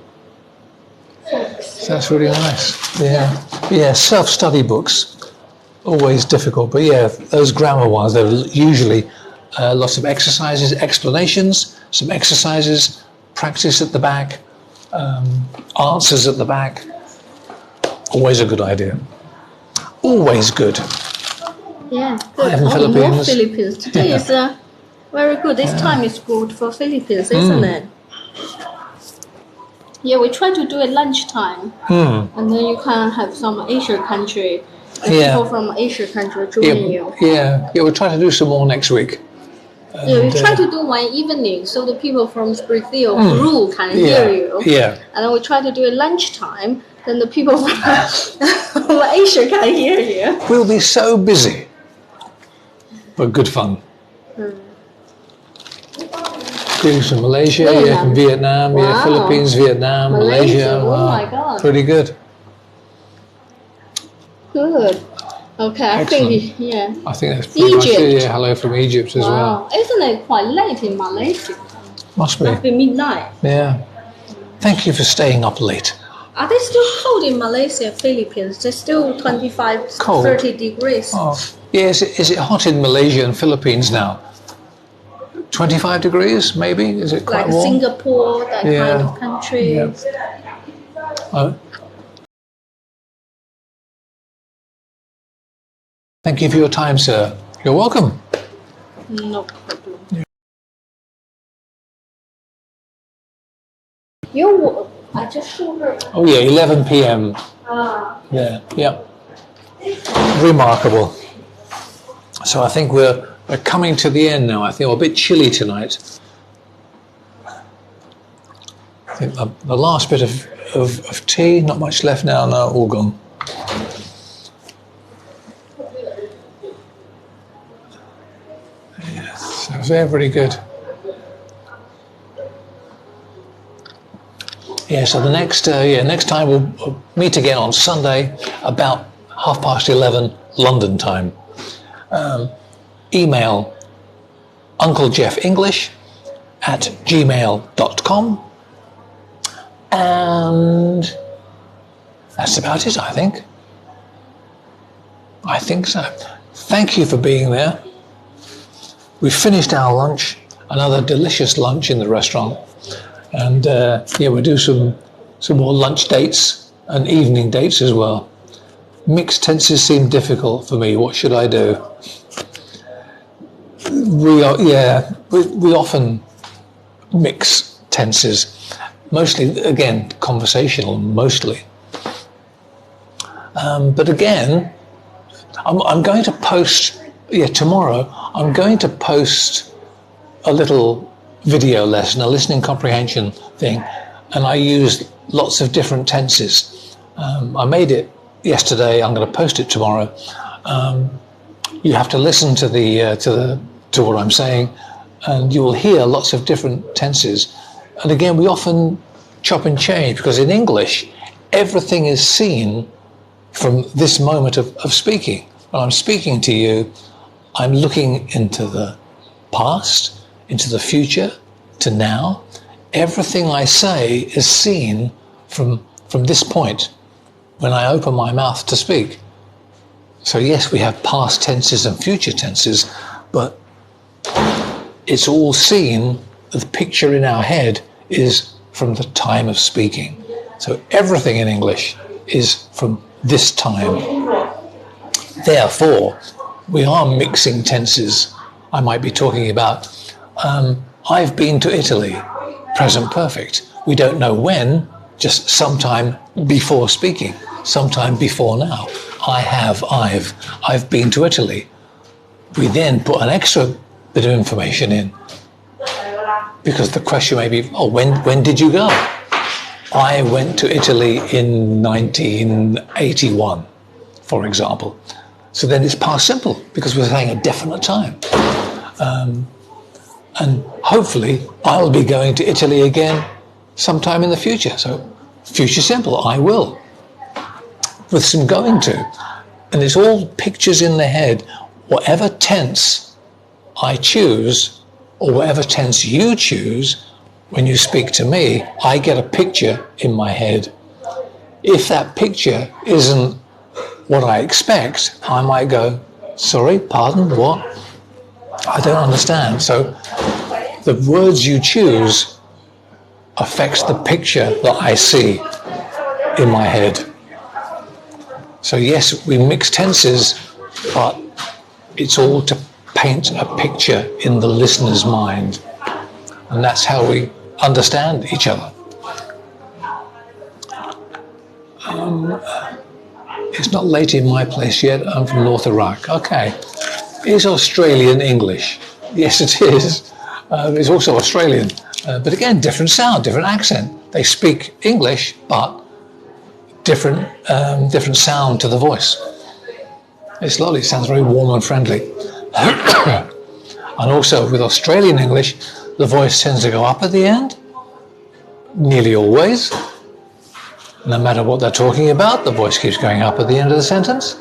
Thanks. That's really nice. Yeah. Self-study books, always difficult, but those grammar ones, they're usually lots of exercises, explanations, some exercises, practice at the back, answers at the back. Always a good idea. Always good. Yeah, good. In More Philippines. Philippines. Today is very good. This time is good for Philippines, isn't it? Yeah, we try to do it lunchtime, and then you can have some Asia country, people from Asia country joining you. Yeah, we'll try to do some more next week. We try to do one evening so the people from Brazil, Peru can hear you. Yeah. And then we try to do it lunchtime, then the people from Asia can hear you. We'll be so busy, but good fun. Greetings from Malaysia, yeah, from Vietnam, yeah, Wow. Philippines, Vietnam, Malaysia. Oh Wow. my God. Pretty good. Good. Okay, I think, yeah. I think that's pretty much Egypt. it. Yeah, hello from Egypt as well. Wow. Isn't it quite late in Malaysia? Must be. Must be midnight. Yeah. Thank you for staying up late. Are they still cold in Malaysia, Philippines? They're still 25, Cold. 30 degrees. Oh, yeah. Is it hot in Malaysia and Philippines now? 25 degrees, maybe? Is it quite Like warm? Singapore, that Yeah. kind of country. Yeah. Oh. Thank you for your time, sir. You're welcome. No problem. I just saw her. Oh yeah, 11 p.m. Yeah, yeah. Remarkable. So I think we're coming to the end now. I think we're a bit chilly tonight. I think the last bit of tea, not much left now, no, all gone. Yes, so very good. Yeah, so the next time we'll meet again on Sunday about 11:30 London time. Email unclejeffinglish@gmail.com, and that's about it, I think. I think so. Thank you for being there. We finished our lunch, another delicious lunch in the restaurant. And we'll do some more lunch dates and evening dates as well. Mixed tenses seem difficult for me. What should I do? We often mix tenses, mostly again conversational, mostly. But again, I'm going to post tomorrow. I'm going to post a little video lesson, a listening comprehension thing, and I used lots of different tenses. I made it yesterday. I'm going to post it tomorrow. You have to listen to to what I'm saying, and you will hear lots of different tenses. And again, we often chop and change because in English, everything is seen from this moment of speaking. When I'm speaking to you, I'm looking into the past, into the future, to now. Everything I say is seen from this point when I open my mouth to speak. So yes, we have past tenses and future tenses, but it's all seen, the picture in our head is from the time of speaking. So everything in English is from this time. Therefore, we are mixing tenses. I might be talking about I've been to Italy, present perfect. We don't know when, just sometime before speaking, sometime before now. I've been to Italy. We then put an extra bit of information in because the question may be, when did you go? I went to Italy in 1981, for example. So then it's past simple because we're saying a definite time. And hopefully I'll be going to Italy again sometime in the future. So future simple, I will, with some going to. And it's all pictures in the head. Whatever tense I choose, or whatever tense you choose, when you speak to me, I get a picture in my head. If that picture isn't what I expect, I might go, sorry, pardon, what? I don't understand. So the words you choose affects the picture that I see in my head. So yes, we mix tenses, but it's all to paint a picture in the listener's mind. And that's how we understand each other. It's not late in my place yet. I'm from North Iraq. Okay. Is Australian English? Yes, it is. It's also Australian. But again, different sound, different accent. They speak English, but different sound to the voice. It's lovely. It sounds very warm and friendly. And also with Australian English, the voice tends to go up at the end, nearly always. No matter what they're talking about, the voice keeps going up at the end of the sentence.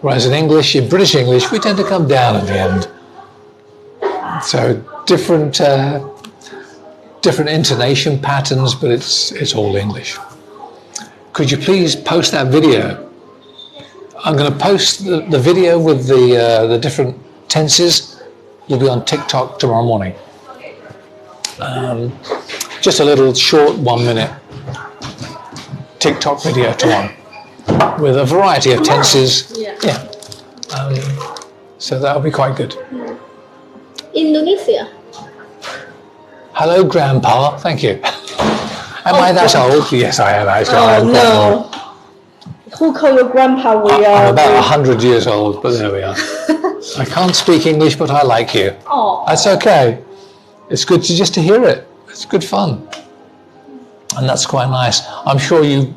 Whereas in English, in British English, we tend to come down at the end. So different intonation patterns, but it's all English. Could you please post that video? I'm going to post the video with the different tenses. Will be on TikTok tomorrow morning. Just a little short 1 minute TikTok video tomorrow with a variety of tenses. Yeah. So that'll be quite good. Indonesia. Hello, Grandpa. Thank you. Am I that old? Yes, I am actually. I am quite old. Who call you Grandpa? I'm about 100 years old, but there we are. I can't speak English, but I like you. Oh. That's okay. It's good to hear it. It's good fun. And that's quite nice. I'm sure you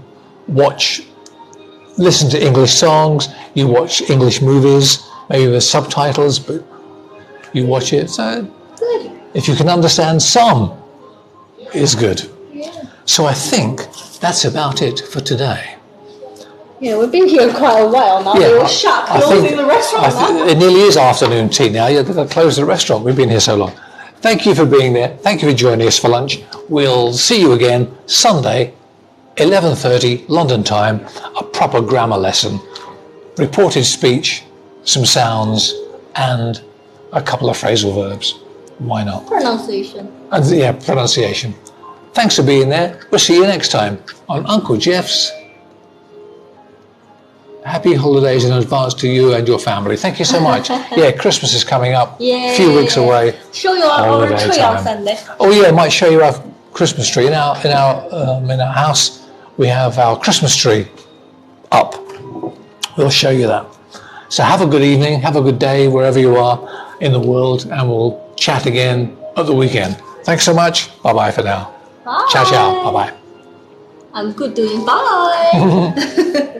listen to English songs, you watch English movies, maybe with subtitles, but you watch it. So Good. if you can understand some, it's good. Yeah. So I think that's about it for today. Yeah, we've been here quite a while now. Yeah, They were shut, closing the restaurant now. It nearly is afternoon tea now. Yeah, they've closed the restaurant. We've been here so long. Thank you for being there. Thank you for joining us for lunch. We'll see you again Sunday, 11:30 London time. A proper grammar lesson, reported speech, some sounds, and a couple of phrasal verbs. Why not? Pronunciation. And yeah, pronunciation. Thanks for being there. We'll see you next time on Uncle Geoff's. Happy holidays in advance to you and your family. Thank you so much. Yeah, Christmas is coming up. Yeah. A few weeks away. Show you our Holiday tree time. on Sunday. Oh yeah, I might show you our Christmas tree in our house. We have our Christmas tree up. We'll show you that. So have a good evening, have a good day wherever you are in the world, and we'll chat again at the weekend. Thanks so much. Bye bye for now. Bye. Ciao ciao. Bye bye. I'm good doing bye.